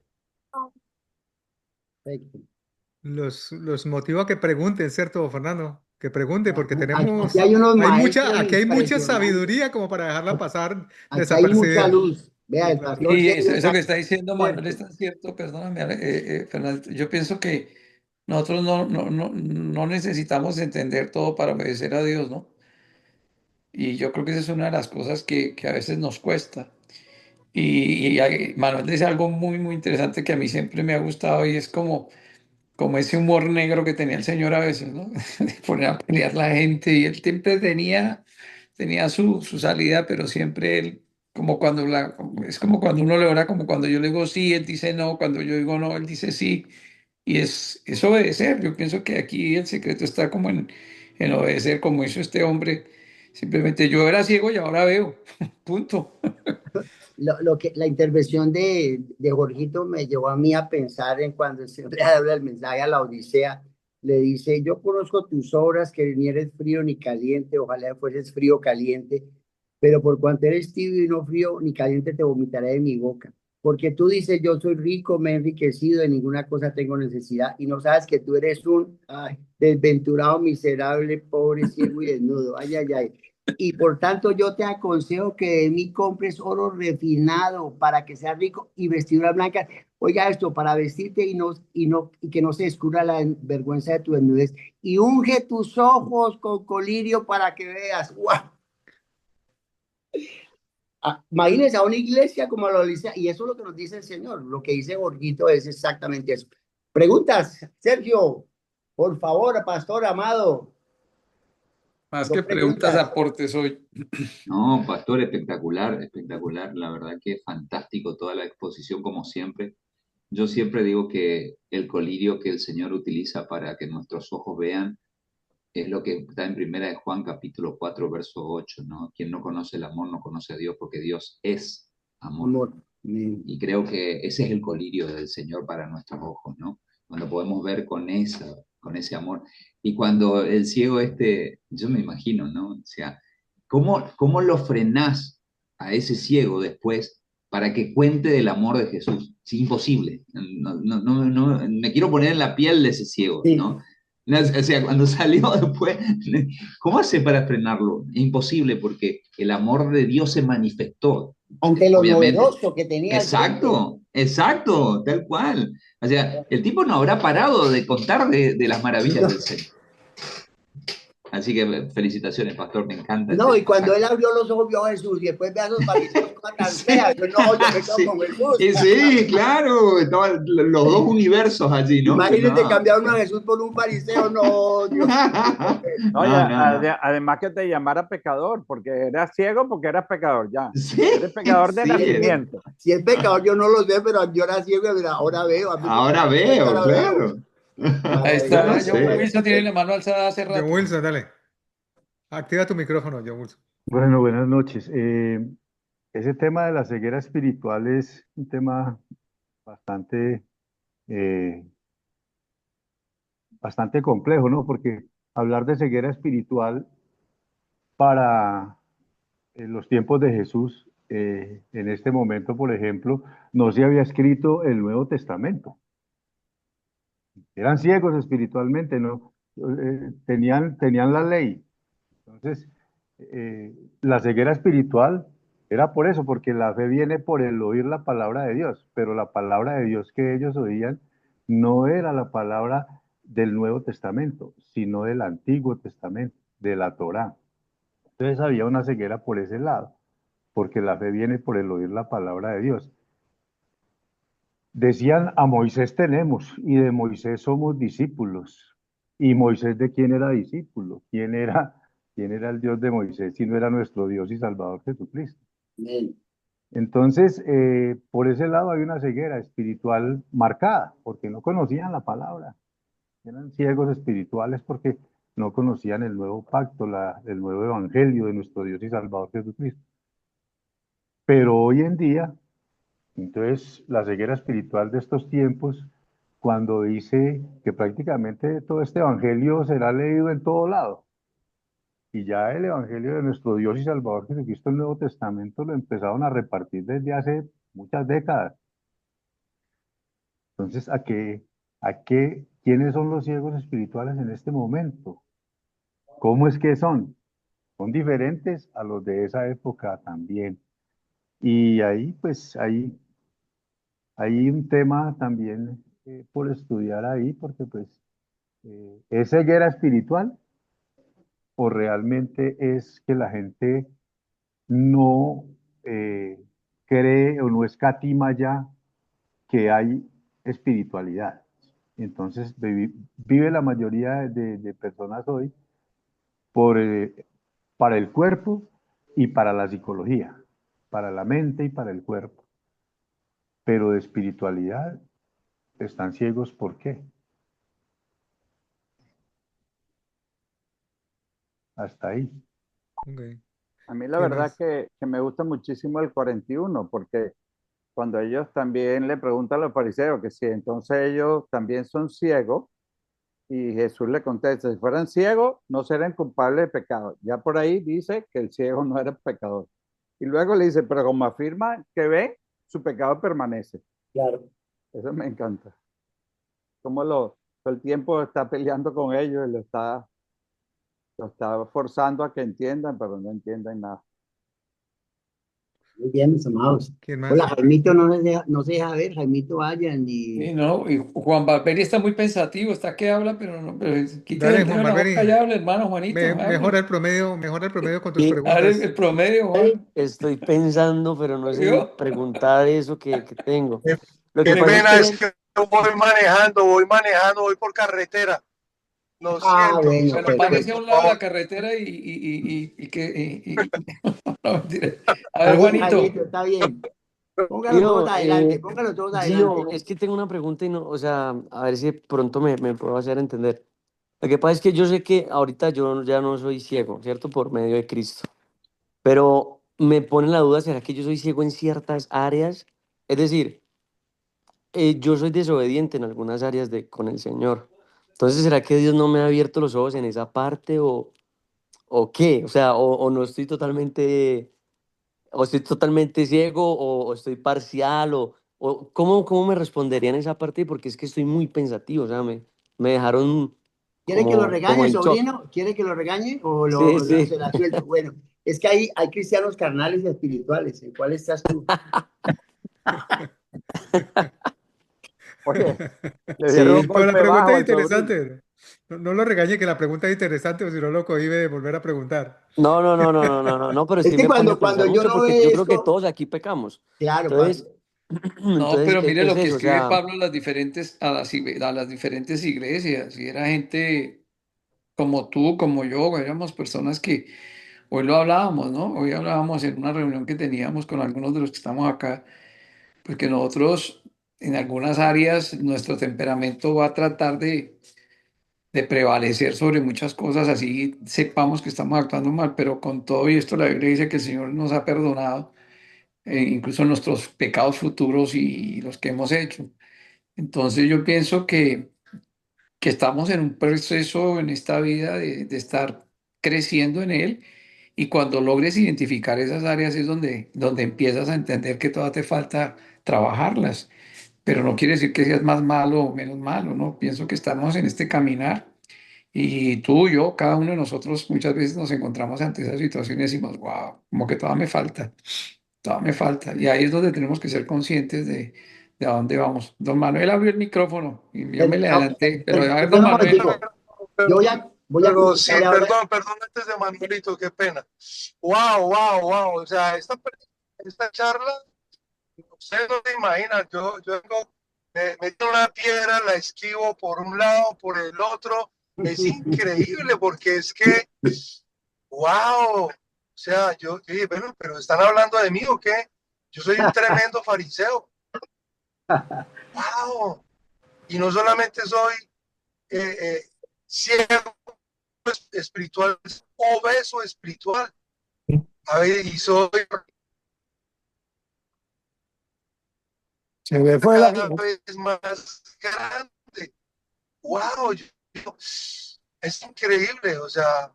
Perfecto. Los motivo a que pregunten, ¿cierto, Fernando? Que pregunte, porque Aquí hay unos maestros aquí hay mucha impresionantes. sabiduría como para dejarla pasar Aquí hay mucha desapercibida. luz. Vea, Sí, el claro. pastor Y Sergio eso está que está diciendo Manuel fuerte. es tan cierto, perdóname, Fernando. Yo pienso que nosotros no necesitamos entender todo para obedecer a Dios, ¿no? Y yo creo que esa es una de las cosas que a veces nos cuesta. Manuel dice algo muy interesante que a mí siempre me ha gustado y es como ese humor negro que tenía el Señor a veces, ¿no? De poner a pelear la gente y él siempre tenía su salida, pero siempre él, es como cuando uno le ora, como cuando yo le digo sí, él dice no, cuando yo digo no, él dice sí, y es obedecer. Yo pienso que aquí el secreto está como en obedecer, como hizo este hombre. Simplemente yo era ciego y ahora veo, punto. La intervención de Jorgito me llevó a mí a pensar en cuando el Señor le habla el mensaje a la Odisea, le dice, yo conozco tus obras, que ni eres frío ni caliente, ojalá fueses frío o caliente, pero por cuanto eres tibio y no frío ni caliente, te vomitaré de mi boca. Porque tú dices, yo soy rico, me he enriquecido, de ninguna cosa tengo necesidad, y no sabes que tú eres un desventurado, miserable, pobre, ciego y desnudo. Ay, ay, ay. Y por tanto yo te aconsejo que de mí compres oro refinado para que seas rico y vestiduras blancas. Oiga esto, para vestirte y que no se descubra la vergüenza de tu desnudez. Y unge tus ojos con colirio para que veas. ¡Guau! Imagínense a una iglesia como la iglesia, y eso es lo que nos dice el Señor. Lo que dice Borguito es exactamente eso. Preguntas, Sergio, por favor, pastor amado. Más Dos que preguntas, preguntas. aportes hoy. No, pastor, espectacular, espectacular. La verdad que fantástico toda la exposición, como siempre. Yo siempre digo que el colirio que el Señor utiliza para que nuestros ojos vean es lo que está en Primera de Juan, capítulo 4 verso 8, ¿no? Quien no conoce el amor no conoce a Dios, porque Dios es amor. Amor. Amén. Y creo que ese es el colirio del Señor para nuestros ojos, ¿no? Cuando podemos ver con ese amor. Y cuando el ciego yo me imagino, ¿no? O sea, ¿cómo lo frenás a ese ciego después para que cuente del amor de Jesús? Es imposible. Me quiero poner en la piel de ese ciego, Sí. ¿no? O sea, cuando salió después, ¿cómo hace para frenarlo? Es imposible porque el amor de Dios se manifestó. Ante lo Obviamente. novedoso que tenía al frente. Exacto, exacto, tal cual. O sea, el tipo no habrá parado de contar de las maravillas del Señor. Así que felicitaciones, pastor, me encanta No, este y cuando pasaje. él abrió los ojos vio a Jesús y después ve a esos fariseos cosas tan Sí, feas. Yo no, yo me quedo sí, con Jesús. y sí, claro, estaban los dos universos allí, ¿no? Imagínate No, cambiar uno a Jesús por un fariseo. No, Dios mío. Oye, no. además que te llamara pecador, porque eras ciego, porque eras pecador, ya. Sí, Eres pecador de sí, nacimiento. Si es pecador, yo no los veo, pero yo era ciego y mira, ahora veo. A mí me ahora cuenta, veo, ahora veo. claro. Ahí Yo no está, Maravilloso, John sé. Wilson tiene la maravilloso. mano alzada hace John rato. Wilson, dale. Activa tu micrófono, John Wilson. Bueno, buenas noches. Ese tema de la ceguera espiritual es un tema bastante, eh, bastante complejo, ¿no? Porque hablar de ceguera espiritual para los tiempos de Jesús, en este momento, por ejemplo, no se había escrito el Nuevo Testamento. Eran ciegos espiritualmente, ¿no? Tenían la ley. Entonces, la ceguera espiritual era por eso, porque la fe viene por el oír la palabra de Dios, pero la palabra de Dios que ellos oían no era la palabra del Nuevo Testamento, sino del Antiguo Testamento, de la Torá. Entonces había una ceguera por ese lado, porque la fe viene por el oír la palabra de Dios. Decían, a Moisés tenemos y de Moisés somos discípulos. ¿Y Moisés de quién era discípulo? Quién era el Dios de Moisés si no era nuestro Dios y Salvador Jesucristo? Amén. Entonces, por ese lado hay una ceguera espiritual marcada, porque no conocían la palabra. Eran ciegos espirituales porque no conocían el nuevo pacto, el nuevo evangelio de nuestro Dios y Salvador Jesucristo. Pero hoy en día, entonces, la ceguera espiritual de estos tiempos, cuando dice que prácticamente todo este evangelio será leído en todo lado, y ya el evangelio de nuestro Dios y Salvador Jesucristo, el Nuevo Testamento, lo empezaron a repartir desde hace muchas décadas. Entonces, quiénes son los ciegos espirituales en este momento? ¿Cómo es que son? Son diferentes a los de esa época también. Y ahí, pues, hay un tema también por estudiar ahí, porque, pues, ¿es ceguera espiritual o realmente es que la gente no eh, cree o no escatima ya que hay espiritualidad? Entonces, vive la mayoría de personas hoy por, para el cuerpo y para la psicología, para la mente y para el cuerpo. Pero de espiritualidad están ciegos, ¿por qué? Hasta ahí. Ok. A mí la ¿Qué verdad más? que me gusta muchísimo el 41, porque cuando ellos también le preguntan a los fariseos que si entonces ellos también son ciegos, y Jesús le contesta, si fueran ciegos, no serían culpables de pecado. Ya por ahí dice que el ciego no era pecador. Y luego le dice, pero como afirma que ve, su pecado permanece. Claro. Eso me encanta. Como todo el tiempo está peleando con ellos y lo está forzando a que entiendan, pero no entienden nada. Muy bien, mis amados. ¿Quién Hola, más? Jaimito no se deja ver, Jaimito vaya ni... Sí, no, y Juan Valverde está muy pensativo, está que habla, pero no, pero quítese Dale, el dedo Juan de la boca y Barberi. hable, hermano Juanito, hable. Mejora el promedio con tus Y Hable preguntas. el promedio, Juan. estoy pensando, pero no sé si ¿Vio? preguntar eso que tengo. Qué, Lo que qué pasa es pena, es que, que voy por carretera. Lo Ah, siento, bueno, se Bueno, me quedó párese a perfecto. un lado de la trabado. carretera no, mentira. A Está ver, bien, Jaimito, Juanito. está bien. Póngalo todos Gio, adelante, póngalo todos Gio, adelante. es que tengo una pregunta y no, o sea, a ver si pronto me puedo hacer entender. Lo que pasa es que yo sé que ahorita yo ya no soy ciego, ¿cierto? Por medio de Cristo. Pero me pone la duda, ¿será que yo soy ciego en ciertas áreas? Es decir, yo soy desobediente en algunas áreas con el Señor. Entonces, ¿será que Dios no me ha abierto los ojos en esa parte o qué? O sea, o no estoy totalmente, o estoy totalmente ciego o estoy parcial o ¿cómo me responderían esa parte? Porque es que estoy muy pensativo, o sea, me dejaron ¿Quiere que lo como regañe, en shock. sobrino? ¿Quiere que lo regañe o Sí, se sí. la suelto? Bueno, es que hay cristianos carnales y espirituales. ¿En cuál estás tú? Oye, le dieron un Sí, Pero la golpe pregunta bajo es al sobrino. interesante. No, no lo regañe, que la pregunta es interesante, o si no lo cohíbe de volver a preguntar. no, pero Es sí que me pone a cuando pensar yo mucho no porque yo creo que obedezco, todos aquí pecamos. claro, Entonces, No, entonces pero mire es lo que eso, o escribe sea, Pablo a las diferentes iglesias. Y era gente como tú, como yo, éramos personas que hoy lo hablábamos, ¿no? Hoy hablábamos en una reunión que teníamos con algunos de los que estamos acá, pues que nosotros en algunas áreas nuestro temperamento va a tratar de prevalecer sobre muchas cosas, así sepamos que estamos actuando mal, pero con todo y esto la Biblia dice que el Señor nos ha perdonado, incluso nuestros pecados futuros y los que hemos hecho. Entonces yo pienso que estamos en un proceso en esta vida de estar creciendo en él, y cuando logres identificar esas áreas es donde empiezas a entender que todavía te falta trabajarlas, pero no quiere decir que seas más malo o menos malo, ¿no? Pienso que estamos en este caminar, y tú, yo, cada uno de nosotros muchas veces nos encontramos ante esas situaciones y decimos, wow, como que todavía me falta, y ahí es donde tenemos que ser conscientes ¿De a dónde vamos? Don Manuel abrió el micrófono y yo me le No, adelanté, pero a ver, don perdón un Manuel. momentico. Yo voy a Pero sí, contestarle ahora. perdón antes de Manuelito, qué pena. Wow. O sea, esta charla, ustedes no se imaginan, yo vengo, me meto una piedra, la esquivo por un lado, por el otro. Es increíble porque es que, wow. O sea, yo dije, bueno, pero ¿están hablando de mí o qué? Yo soy un tremendo fariseo. Wow. Y no solamente soy ciego espiritual, obeso espiritual. A ver, y soy Se me fue cada vez más grande. ¡Wow! Es increíble, o sea,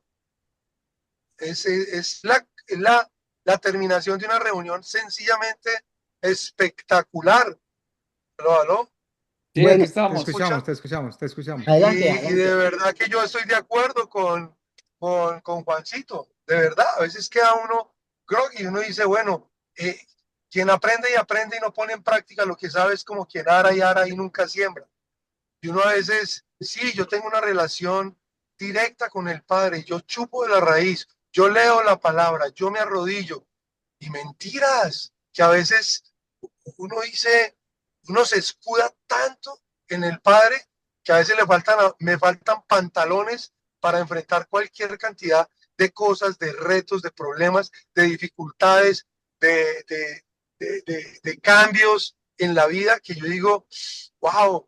es la terminación de una reunión sencillamente espectacular. ¿Aló? Sí, aquí Bueno, Te estamos. escuchamos, te escuchamos, te escuchamos. adelante, Y de adelante. verdad que yo estoy de acuerdo con Juancito. De verdad, a veces queda uno groggy y uno dice, bueno, quien aprende y aprende y no pone en práctica lo que sabe es como quien ara y nunca siembra. Y uno a veces, sí, yo tengo una relación directa con el Padre, yo chupo de la raíz, yo leo la palabra, yo me arrodillo. Y mentiras, que a veces uno dice, uno se escuda tanto en el Padre que a veces me faltan pantalones para enfrentar cualquier cantidad de cosas, de retos, de problemas, de dificultades, de, de, de cambios en la vida que yo digo, wow,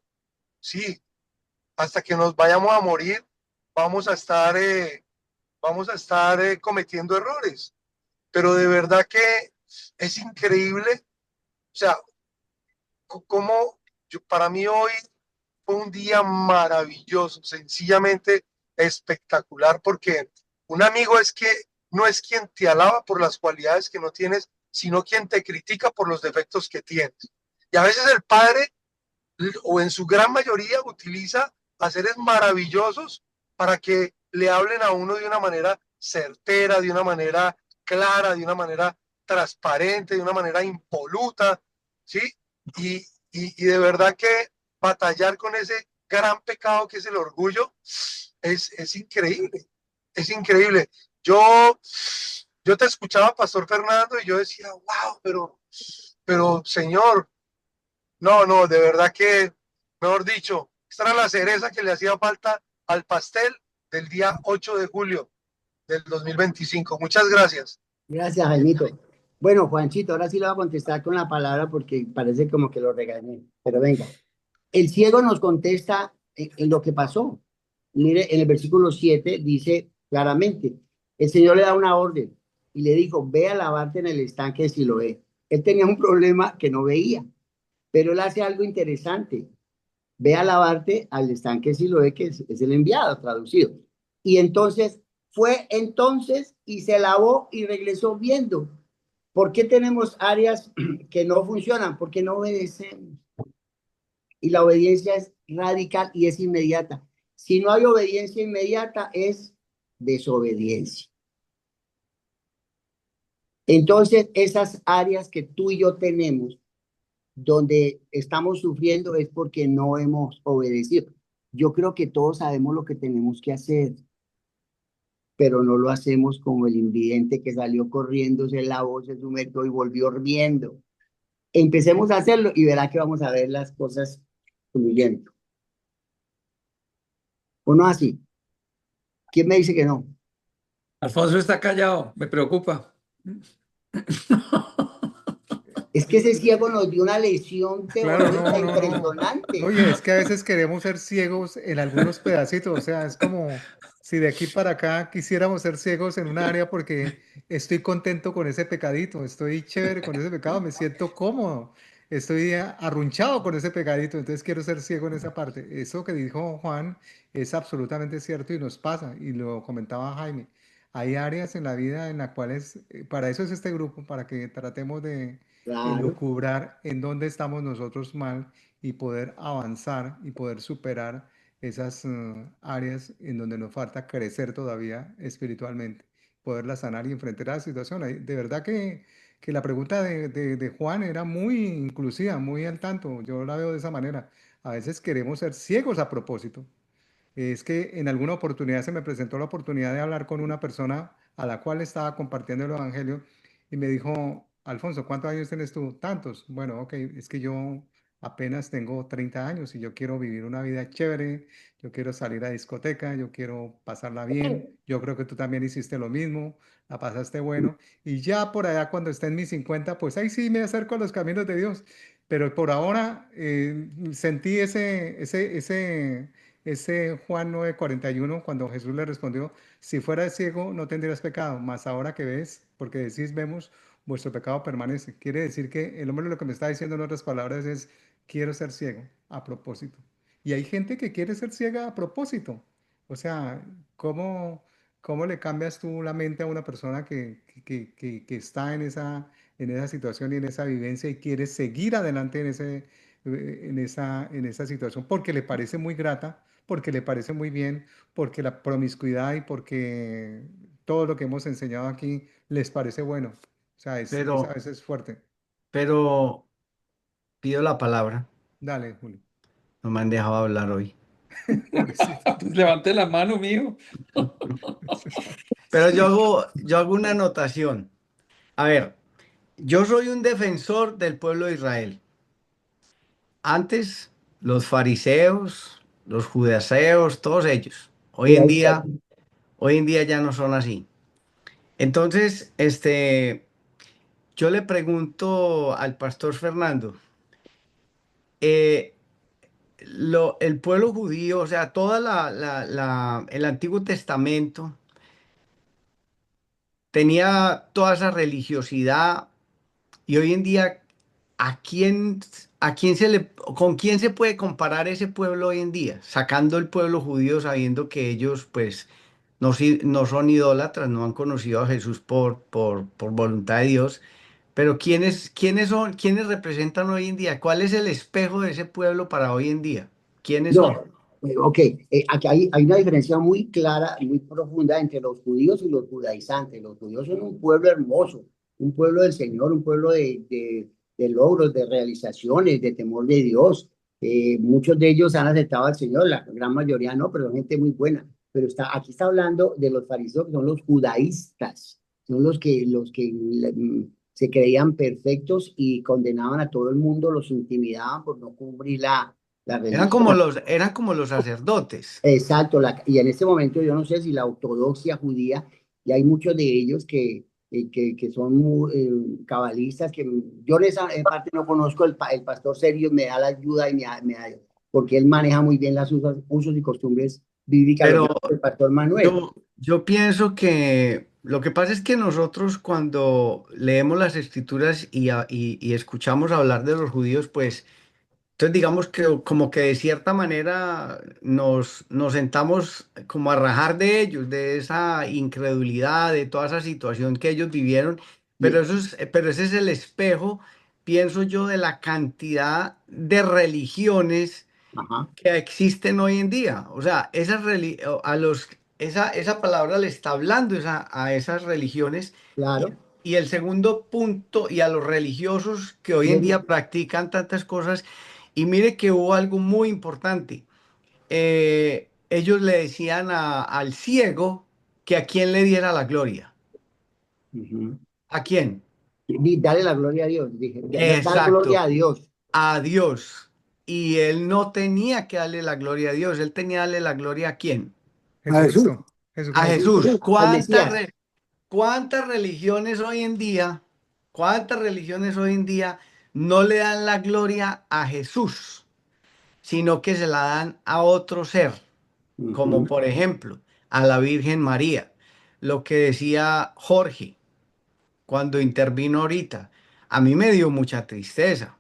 sí, hasta que nos vayamos a morir, vamos a estar, cometiendo errores. Pero de verdad que es increíble, o sea, como para mí hoy fue un día maravilloso, sencillamente espectacular, porque un amigo no es quien te alaba por las cualidades que no tienes, sino quien te critica por los defectos que tienes. Y a veces el padre, o en su gran mayoría, utiliza a seres maravillosos para que le hablen a uno de una manera certera, de una manera clara, de una manera transparente, de una manera impoluta, ¿sí? Y, y de verdad que batallar con ese gran pecado que es el orgullo es increíble, es increíble. Yo te escuchaba, Pastor Fernando, y yo decía, wow, pero Señor, no, de verdad que, mejor dicho, esta era la cereza que le hacía falta al pastel del día 8 de julio del 2025. Muchas gracias. Gracias, Jaimito. Bueno, Juanchito, ahora sí le voy a contestar con la palabra porque parece como que lo regañé. Pero venga, el ciego nos contesta en lo que pasó. Mire, en el versículo 7 dice claramente, el Señor le da una orden y le dijo, ve a lavarte en el estanque de Siloé. Él tenía un problema que no veía, pero él hace algo interesante. Ve a lavarte al estanque de Siloé, que es el enviado, traducido. Y entonces entonces y se lavó y regresó viendo. ¿Por qué tenemos áreas que no funcionan? Porque no obedecemos. Y la obediencia es radical y es inmediata. Si no hay obediencia inmediata, es desobediencia. Entonces, esas áreas que tú y yo tenemos, donde estamos sufriendo, es porque no hemos obedecido. Yo creo que todos sabemos lo que tenemos que hacer, pero no lo hacemos como el invidente que salió corriendo, se lavó, se sumergió y volvió riendo. Empecemos a hacerlo y verá que vamos a ver las cosas fluyendo. ¿O no así? ¿Quién me dice que no? Alfonso está callado, me preocupa. Es que ese ciego nos dio una lesión Claro, teológica impresionante. Oye, es que a veces queremos ser ciegos en algunos pedacitos, o sea, es como si de aquí para acá quisiéramos ser ciegos en un área porque estoy contento con ese pecadito, estoy chévere con ese pecado, me siento cómodo, estoy arrunchado con ese pecadito, entonces quiero ser ciego en esa parte. Eso que dijo Juan es absolutamente cierto y nos pasa, y lo comentaba Jaime. Hay áreas en la vida en las cuales, para eso es este grupo, para que tratemos de Claro. elucubrar en dónde estamos nosotros mal y poder avanzar y poder superar esas áreas en donde nos falta crecer todavía espiritualmente, poderlas sanar y enfrentar la situación. De verdad que la pregunta de Juan era muy inclusiva, muy al tanto. Yo la veo de esa manera. A veces queremos ser ciegos a propósito. Es que en alguna oportunidad se me presentó la oportunidad de hablar con una persona a la cual estaba compartiendo el Evangelio y me dijo, Alfonso, ¿cuántos años tienes tú? Tantos. Bueno, ok, es que yo apenas tengo 30 años y yo quiero vivir una vida chévere, yo quiero salir a discoteca, yo quiero pasarla bien, yo creo que tú también hiciste lo mismo, la pasaste bueno y ya por allá cuando esté en mis 50, pues ahí sí me acerco a los caminos de Dios. Pero por ahora sentí ese Juan 9:41, cuando Jesús le respondió, si fueras ciego no tendrías pecado, mas ahora que ves, porque decís vemos, vuestro pecado permanece. Quiere decir que el hombre lo que me está diciendo en otras palabras es, quiero ser ciego a propósito. Y hay gente que quiere ser ciega a propósito. O sea, ¿cómo, cómo le cambias tú la mente a una persona que está en esa situación y en esa vivencia y quiere seguir adelante en esa situación porque le parece muy grata, porque le parece muy bien, porque la promiscuidad y porque todo lo que hemos enseñado aquí les parece bueno? O sea, es a Pero, veces fuerte. pero pido la palabra. Dale, Julio. No me han dejado hablar hoy. Pobrecito. Pues levante la mano, mío. Pero yo hago una anotación. A ver, yo soy un defensor del pueblo de Israel. Antes, los fariseos, los judaseos, todos ellos. Hoy en día ya no son así. Entonces, yo le pregunto al pastor Fernando, eh, el pueblo judío, o sea, toda el Antiguo Testamento tenía toda esa religiosidad y hoy en día, ¿a quién, con quién se puede comparar ese pueblo hoy en día? Sacando el pueblo judío, sabiendo que ellos, pues, no son idólatras, no han conocido a Jesús por voluntad de Dios. Pero ¿quiénes representan hoy en día? ¿Cuál es el espejo de ese pueblo para hoy en día? ¿Quiénes son? No, ok, aquí hay una diferencia muy clara y muy profunda entre los judíos y los judaizantes. Los judíos son un pueblo hermoso, un pueblo del Señor, un pueblo de logros, de realizaciones, de temor de Dios. Muchos de ellos han aceptado al Señor, la gran mayoría no, pero son gente muy buena. Pero aquí está hablando de los fariseos, que son los judaístas, son los que se creían perfectos y condenaban a todo el mundo, los intimidaban por no cumplir la Eran religión. como los sacerdotes. Exacto, y en este momento yo no sé si la ortodoxia judía, y hay muchos de ellos que son cabalistas, que yo en esa parte no conozco, el pastor Sergio me da la ayuda y porque él maneja muy bien las usos y costumbres bíblicas, lo Pero mismo que el pastor Manuel. yo pienso que lo que pasa es que nosotros cuando leemos las escrituras y escuchamos hablar de los judíos, pues entonces digamos que como que de cierta manera nos sentamos como a rajar de ellos, de esa incredulidad, de toda esa situación que ellos vivieron, pero, Y, pero ese es el espejo, pienso yo, de la cantidad de religiones ajá, que existen hoy en día. O sea, esa palabra le está hablando a esas religiones. Y, claro. y el segundo punto, y a los religiosos que hoy en Bien, día practican tantas cosas. Y mire que hubo algo muy importante. Ellos le decían al ciego que a quién le diera la gloria. ujú. ¿A quién? Dale la gloria a Dios, dije, dar gloria Exacto, a Dios. a Dios. Y él no tenía que darle la gloria a Dios, él tenía que darle la gloria a quién. A Jesús. Jesucristo, A A Jesucristo. Jesús. al Mesías. ¿Cuántas religiones hoy en día, cuántas religiones hoy en día no le dan la gloria a Jesús, sino que se la dan a otro ser, como Ujú. por ejemplo a la Virgen María? Lo que decía Jorge cuando intervino ahorita, a mí me dio mucha tristeza,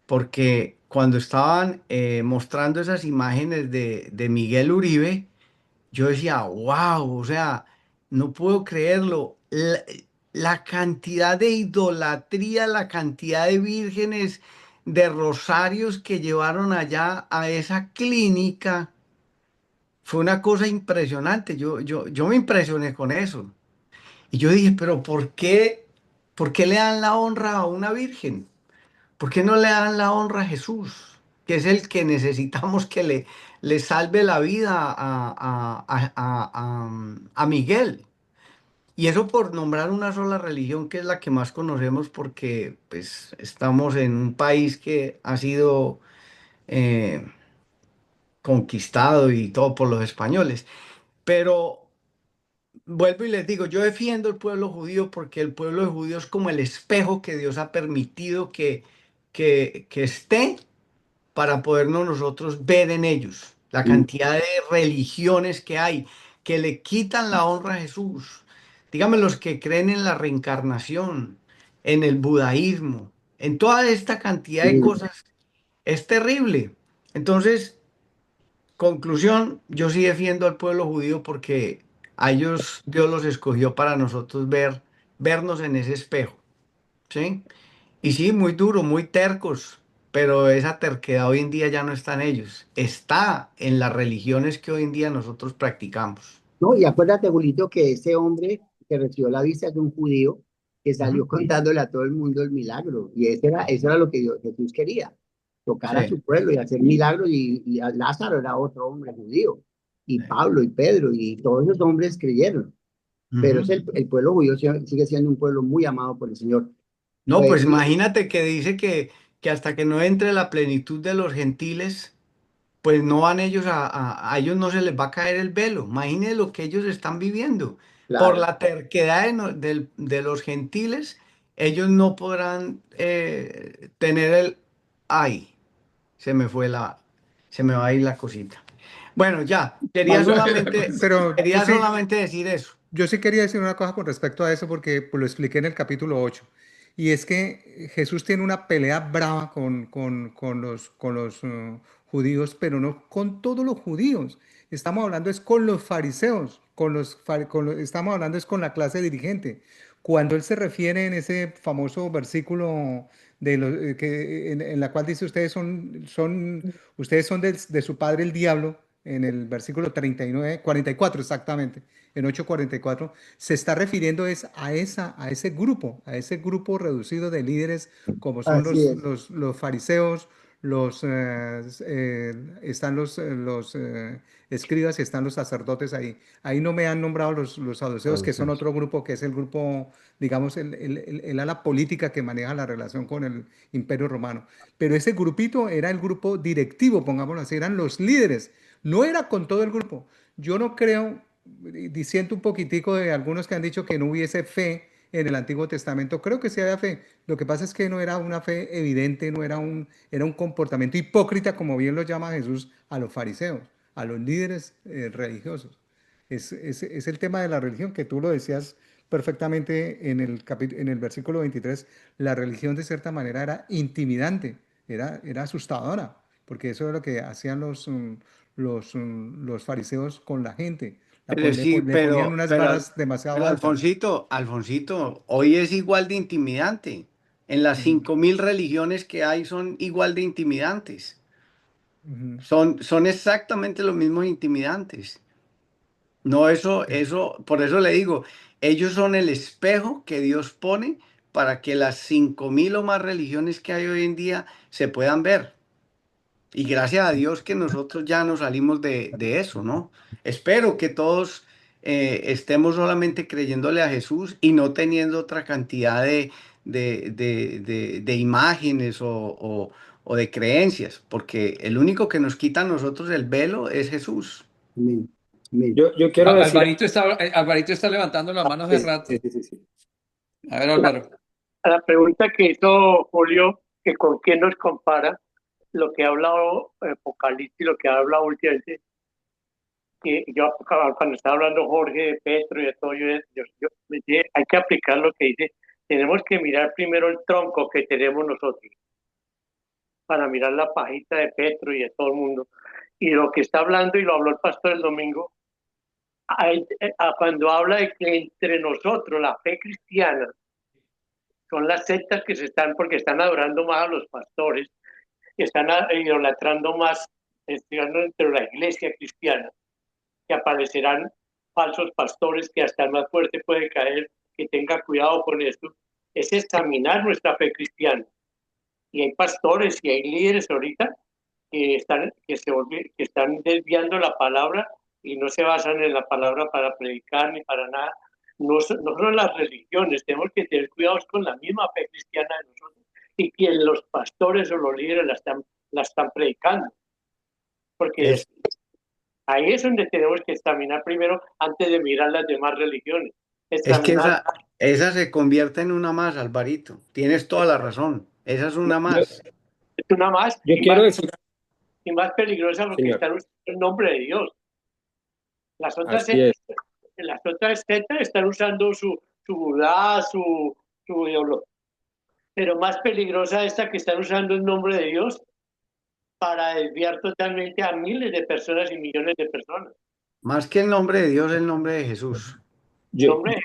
porque cuando estaban mostrando esas imágenes de Miguel Uribe, yo decía, wow, o sea, no puedo creerlo. La cantidad de idolatría, la cantidad de vírgenes, de rosarios que llevaron allá a esa clínica, fue una cosa impresionante. Yo me impresioné con eso. Y yo dije, pero ¿por qué? ¿Por qué le dan la honra a una virgen? ¿Por qué no le dan la honra a Jesús, que es el que necesitamos que le salve la vida a Miguel? Y eso por nombrar una sola religión que es la que más conocemos porque pues, estamos en un país que ha sido eh, conquistado y todo por los españoles. Pero vuelvo y les digo, yo defiendo el pueblo judío porque el pueblo judío es como el espejo que Dios ha permitido que esté para podernos nosotros ver en ellos la cantidad de religiones que hay que le quitan la honra a Jesús. Dígame los que creen en la reencarnación, en el budaísmo, en toda esta cantidad de Sí. cosas, es terrible. Entonces, conclusión, yo sí defiendo al pueblo judío porque a ellos Dios los escogió para nosotros vernos en ese espejo, ¿sí? Y sí, muy duro, muy tercos, pero esa terquedad hoy en día ya no está en ellos, está en las religiones que hoy en día nosotros practicamos. No, y acuérdate, Julito, que ese hombre que recibió la vista de un judío que salió Ujú. contándole a todo el mundo el milagro. Y eso era lo que Jesús quería, tocar a Sí. su pueblo y hacer milagros. Y a Lázaro era otro hombre judío. Y Sí. Pablo y Pedro y todos esos hombres creyeron. Pero Ujú. el pueblo judío sigue siendo un pueblo muy amado por el Señor. No, Pues, pues imagínate que dice que hasta que no entre la plenitud de los gentiles, pues no van ellos a ellos no se les va a caer el velo. Imagínense lo que ellos están viviendo. Por claro, la terquedad de los gentiles, ellos no podrán tener el... Ay, se me fue se me va a ir la cosita. Bueno, ya, Válgame la cosa. Pero quería solamente decir eso. yo sí quería decir una cosa con respecto a eso porque pues, lo expliqué en el capítulo 8. Y es que Jesús tiene una pelea brava con los judíos, pero no con todos los judíos. Estamos hablando es con los fariseos, estamos hablando es con la clase dirigente. Cuando él se refiere en ese famoso versículo en la cual dice ustedes son de su padre el diablo, en el versículo 39, 44 exactamente, en 8:44, se está refiriendo es a ese grupo reducido de líderes como son así los, es. los, los fariseos, están los escribas y están los sacerdotes ahí. Ahí no me han nombrado los saduceos, que son Saduceos. otro grupo, que es el grupo, digamos, el ala política que maneja la relación con el Imperio Romano. Pero ese grupito era el grupo directivo, pongámoslo así, eran los líderes. No era con todo el grupo. Yo no creo, diciendo un poquitico de algunos que han dicho que no hubiese fe en el Antiguo Testamento. Creo que sí había fe. Lo que pasa es que no era una fe evidente, era un comportamiento hipócrita, como bien lo llama Jesús, a los fariseos, a los líderes religiosos. Es el tema de la religión, que tú lo decías perfectamente en el versículo 23. La religión de cierta manera era intimidante, era asustadora, porque eso es lo que hacían los fariseos con la gente. Pero sí, Le ponían unas varas pero demasiado altas. Alfonsito, hoy es igual de intimidante. En las Ujú, 5000 religiones que hay son igual de intimidantes. ujú, Son exactamente los mismos intimidantes. No, sí. por eso le digo, ellos son el espejo que Dios pone para que las 5000 o más religiones que hay hoy en día se puedan ver. Y gracias a Dios que nosotros ya nos salimos de eso, ¿no? Espero que todos estemos solamente creyéndole a Jesús y no teniendo otra cantidad de imágenes o de creencias, porque el único que nos quita a nosotros el velo es Jesús. Amén. Amén. Yo quiero decir, Alvarito está levantando la mano hace Sí, rato. sí. A ver, La, Álvaro. la pregunta que hizo Julio, que con quién nos compara, lo que ha hablado Apocalipsis, lo que ha hablado últimamente, que yo cuando estaba hablando Jorge de Petro y de todo, yo me dije, hay que aplicar lo que dice, tenemos que mirar primero el tronco que tenemos nosotros, para mirar la pajita de Petro y de todo el mundo. Y lo que está hablando, y lo habló el pastor el domingo, cuando habla de que entre nosotros, la fe cristiana, son las sectas que porque están adorando más a los pastores, están idolatrando más, estudiando entre la iglesia cristiana, que aparecerán falsos pastores que hasta el más fuerte puede caer, que tenga cuidado con esto. es examinar nuestra fe cristiana. Y hay pastores y hay líderes ahorita que están desviando la palabra y no se basan en la palabra para predicar ni para nada. No son las religiones, tenemos que tener cuidados con la misma fe cristiana de nosotros y que los pastores o los líderes la están predicando. Porque Es, ahí es donde tenemos que examinar primero antes de mirar las demás religiones. es que Examinar, esa se convierte en una más, Alvarito. Tienes toda la razón. Esa es una Yo, más. es una más yo quiero decir, y más peligrosa porque señor, están usando el nombre de Dios. Las otras así es. sectas están usando su Buda, su ideología. Pero más peligrosa esta que están usando el nombre de Dios para desviar totalmente a miles de personas y millones de personas. Más que el nombre de Dios, el nombre de Jesús. Yo, Nombre,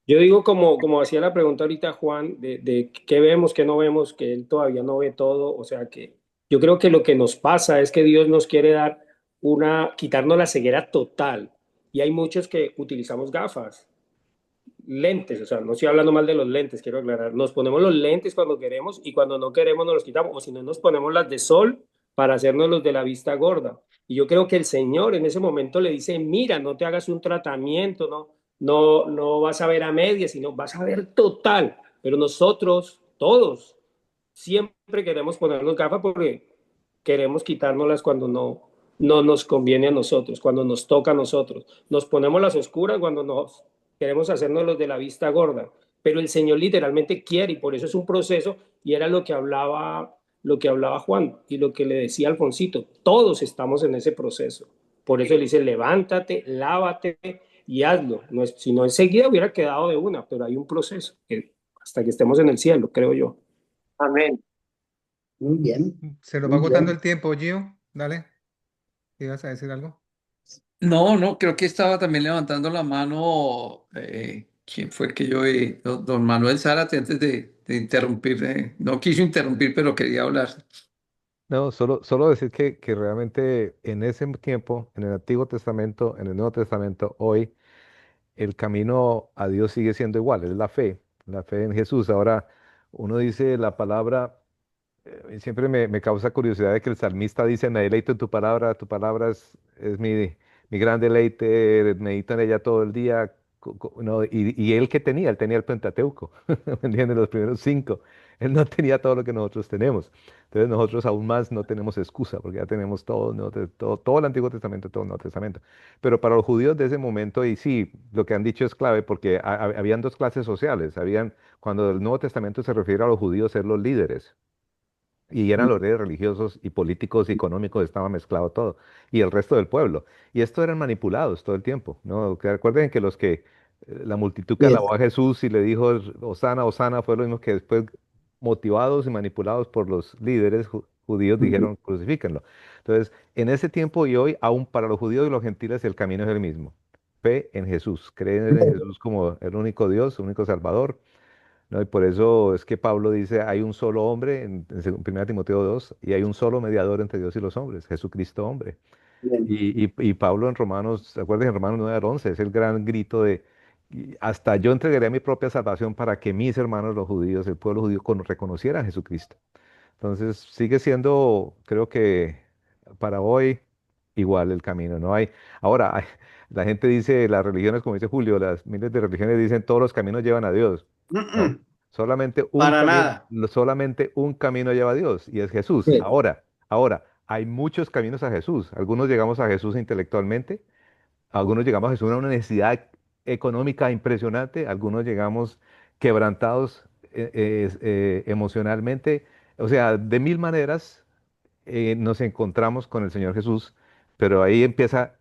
yo digo como hacía la pregunta ahorita Juan, de qué vemos, qué no vemos, que él todavía no ve todo. O sea que yo creo que lo que nos pasa es que Dios nos quiere dar quitarnos la ceguera total. Y hay muchos que utilizamos gafas, lentes, o sea, no estoy hablando mal de los lentes, quiero aclarar. Nos ponemos los lentes cuando queremos y cuando no queremos nos los quitamos, o si no nos ponemos las de sol para hacernos los de la vista gorda. Y yo creo que el Señor en ese momento le dice, mira, no te hagas un tratamiento, no vas a ver a medias, sino vas a ver total. Pero nosotros, todos, siempre queremos ponernos gafas porque queremos quitárnoslas cuando no nos conviene a nosotros, cuando nos toca a nosotros. Nos ponemos las oscuras cuando nos queremos hacernos los de la vista gorda. Pero el Señor literalmente quiere y por eso es un proceso y era lo que hablaba Juan y lo que le decía Alfonsito. Todos estamos en ese proceso. Por eso él dice, levántate, lávate y hazlo. No es, si no enseguida hubiera quedado de una, pero hay un proceso hasta que estemos en el cielo, creo yo. amén. Muy bien, Se nos va muy agotando bien. el tiempo, Gio. Dale. ¿Ibas a decir algo? No, creo que estaba también levantando la mano. ¿Quién fue el que yo vi? Don Manuel Zárate, antes de interrumpir. No quiso interrumpir, pero quería hablar. No, solo decir que realmente en ese tiempo, en el Antiguo Testamento, en el Nuevo Testamento, hoy, el camino a Dios sigue siendo igual, es la fe en Jesús. Ahora, uno dice la palabra, siempre me causa curiosidad de que el salmista dice, me deleito en tu palabra es mi gran deleite, medito en ella todo el día. No, y él que tenía, él tenía el Pentateuco, ¿me entiendes? Los primeros cinco. Él no tenía todo lo que nosotros tenemos. Entonces nosotros aún más no tenemos excusa, porque ya tenemos todo, todo el Antiguo Testamento, todo el Nuevo Testamento. Pero para los judíos de ese momento, y sí, lo que han dicho es clave, porque habían dos clases sociales. Cuando el Nuevo Testamento se refiere a los judíos, ser los líderes. Y eran los líderes religiosos y políticos y económicos, estaba mezclado todo. Y el resto del pueblo. Y estos eran manipulados todo el tiempo, ¿no? Que recuerden que la multitud que Bien, alabó a Jesús y le dijo, Hosana, Hosana, fue lo mismo que después, motivados y manipulados por los líderes judíos, dijeron, crucifíquenlo. Entonces, en ese tiempo y hoy, aún para los judíos y los gentiles, el camino es el mismo. Fe en Jesús, creer en Jesús como el único Dios, el único Salvador, ¿no? Y por eso es que Pablo dice, hay un solo hombre en 1 Timoteo 2 y hay un solo mediador entre Dios y los hombres, Jesucristo hombre. bien. Y Pablo en Romanos, ¿se acuerdan? En Romanos 9 al 11 es el gran grito de, hasta yo entregaré mi propia salvación para que mis hermanos los judíos, el pueblo judío, reconocieran a Jesucristo. Entonces sigue siendo, creo que para hoy, igual el camino. No hay, ahora, la gente dice, las religiones, como dice Julio, las miles de religiones dicen, todos los caminos llevan a Dios. No, Para nada. solamente un camino lleva a Dios y es Jesús. Bien. Ahora, hay muchos caminos a Jesús. Algunos llegamos a Jesús intelectualmente, algunos llegamos a Jesús a una necesidad económica impresionante, algunos llegamos quebrantados emocionalmente. O sea, de mil maneras nos encontramos con el Señor Jesús, pero ahí empieza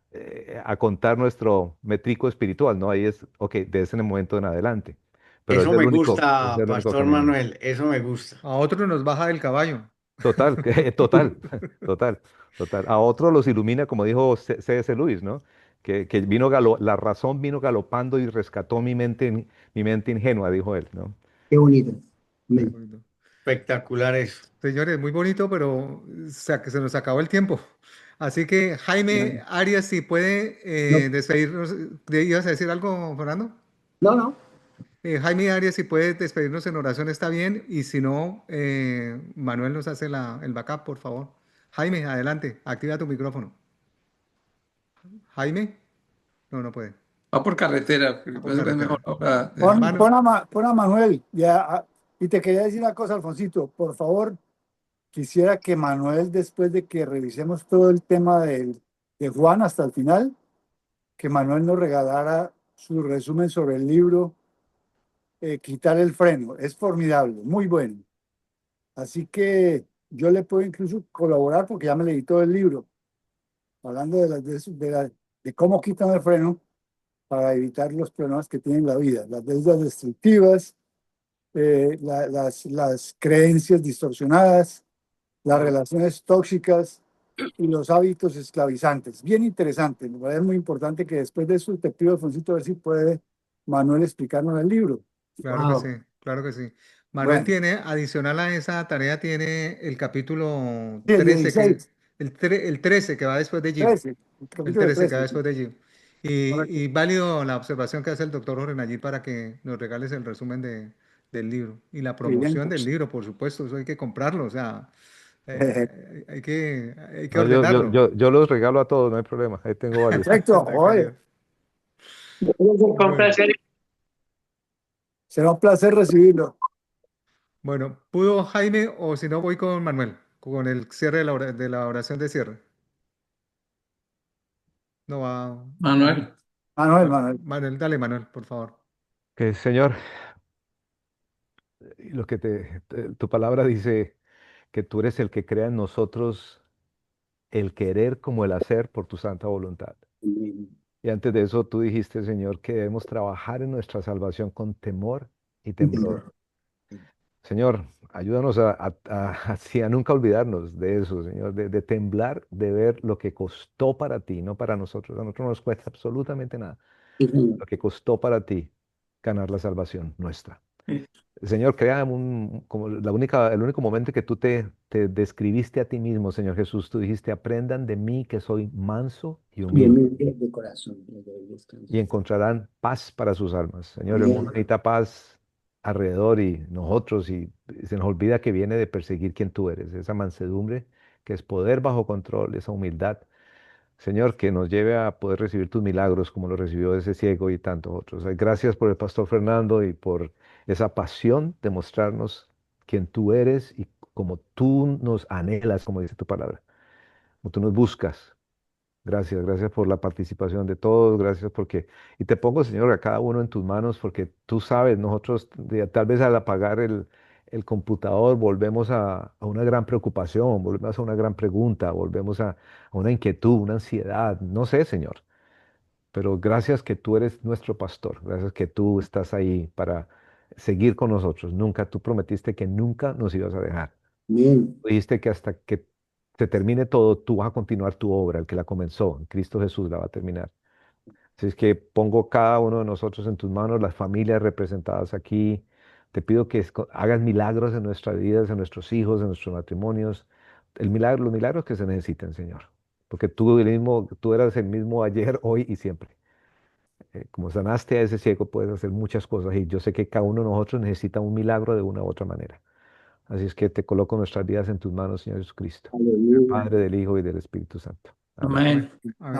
a contar nuestro metrico espiritual, ¿no? Ahí es, ok, de ese momento en adelante. Pero Eso me es gusta, el único Pastor camino. Manuel. Eso me gusta. A otro nos baja del caballo. Total, total, total, total. A otros los ilumina, como dijo C.S. Lewis, ¿no? Que la razón vino galopando y rescató mi mente ingenua, dijo él, ¿no? Qué bonito. Muy Amén. bonito. Espectacular eso. Señores, muy bonito, pero que se nos acabó el tiempo. Así que Jaime Arias, si puede No, despedirnos. ¿Ibas a decir algo, Fernando? no, no. Jaime Arias, si puedes despedirnos en oración está bien, y si no, Manuel nos hace el backup, por favor. Jaime, adelante, activa tu micrófono. Jaime, no, no puede. Va por carretera, porque Va por puede ser que es mejor carretera. ahora. Pon a Manuel. Y te quería decir una cosa, Alfonsito. Por favor, quisiera que Manuel, después de que revisemos todo el tema de Juan hasta el final, que Manuel nos regalara su resumen sobre el libro Quitar el freno. Es formidable, muy bueno. Así que yo le puedo incluso colaborar porque ya me leí todo el libro, hablando de cómo quitan el freno para evitar los problemas que tiene la vida, las deudas destructivas, las creencias distorsionadas, las relaciones tóxicas y los hábitos esclavizantes. Bien interesante, me parece muy importante que después de eso te pido, Alfonsito, a ver si puede Manuel explicarnos el libro. Claro que sí, claro que sí. Manuel Bueno, tiene, adicional a esa tarea, tiene el capítulo sí, el 13, 16, el 13 que va después de Jim. 13, el El capítulo 13 que va 13, después de Jim. correcto. Y válido la observación que hace el doctor Jorge Nayib para que nos regales el resumen del libro. Y la Sí, bien. promoción del libro, por supuesto, eso hay que comprarlo, o sea, hay que No, ordenarlo. yo los regalo a todos, no hay problema. Ahí tengo varios. Perfecto, Tan joder. Bueno, Será un placer recibirlo. bueno, ¿pudo Jaime o si no voy con Manuel, con el cierre de la oración de cierre? No va. Manuel. Manuel. Manuel, dale, Manuel, por favor. Que Señor, lo que tu palabra dice que tú eres el que crea en nosotros el querer como el hacer por tu santa voluntad. Y antes de eso tú dijiste, Señor, que debemos trabajar en nuestra salvación con temor y temblor. Señor, ayúdanos así a nunca olvidarnos de eso, Señor, de temblar, de ver lo que costó para ti, no para nosotros. A nosotros no nos cuesta absolutamente nada. Lo que costó para ti ganar la salvación nuestra. Señor, crea como el único momento que tú te describiste a ti mismo, Señor Jesús. Tú dijiste, aprendan de mí que soy manso y humilde De corazón. y encontrarán paz para sus almas. Señor, el mundo necesita paz alrededor y nosotros, y se nos olvida que viene de perseguir quien tú eres, esa mansedumbre que es poder bajo control, esa humildad. Señor, que nos lleve a poder recibir tus milagros como lo recibió ese ciego y tantos otros. Gracias por el pastor Fernando y por esa pasión de mostrarnos quién tú eres y como tú nos anhelas, como dice tu palabra, como tú nos buscas. Gracias, gracias por la participación de todos, gracias porque, y te pongo, Señor, a cada uno en tus manos porque tú sabes, nosotros tal vez al apagar el computador volvemos a una gran preocupación, volvemos a una gran pregunta, volvemos a una inquietud, una ansiedad, no sé, Señor, pero gracias que tú eres nuestro pastor, gracias que tú estás ahí para seguir con nosotros, nunca, tú prometiste que nunca nos ibas a dejar. Bien. Dijiste que hasta que se termine todo, tú vas a continuar tu obra, el que la comenzó, en Cristo Jesús la va a terminar. Así es que pongo cada uno de nosotros en tus manos, las familias representadas aquí. Te pido que hagas milagros en nuestras vidas, en nuestros hijos, en nuestros matrimonios. Los milagros que se necesitan, Señor. Porque tú eras el mismo ayer, hoy y siempre. Como sanaste a ese ciego, puedes hacer muchas cosas y yo sé que cada uno de nosotros necesita un milagro de una u otra manera. Así es que te coloco nuestras vidas en tus manos, Señor Jesucristo, del Aleluya. Padre, del Hijo y del Espíritu Santo. Amén. Amén. Amén.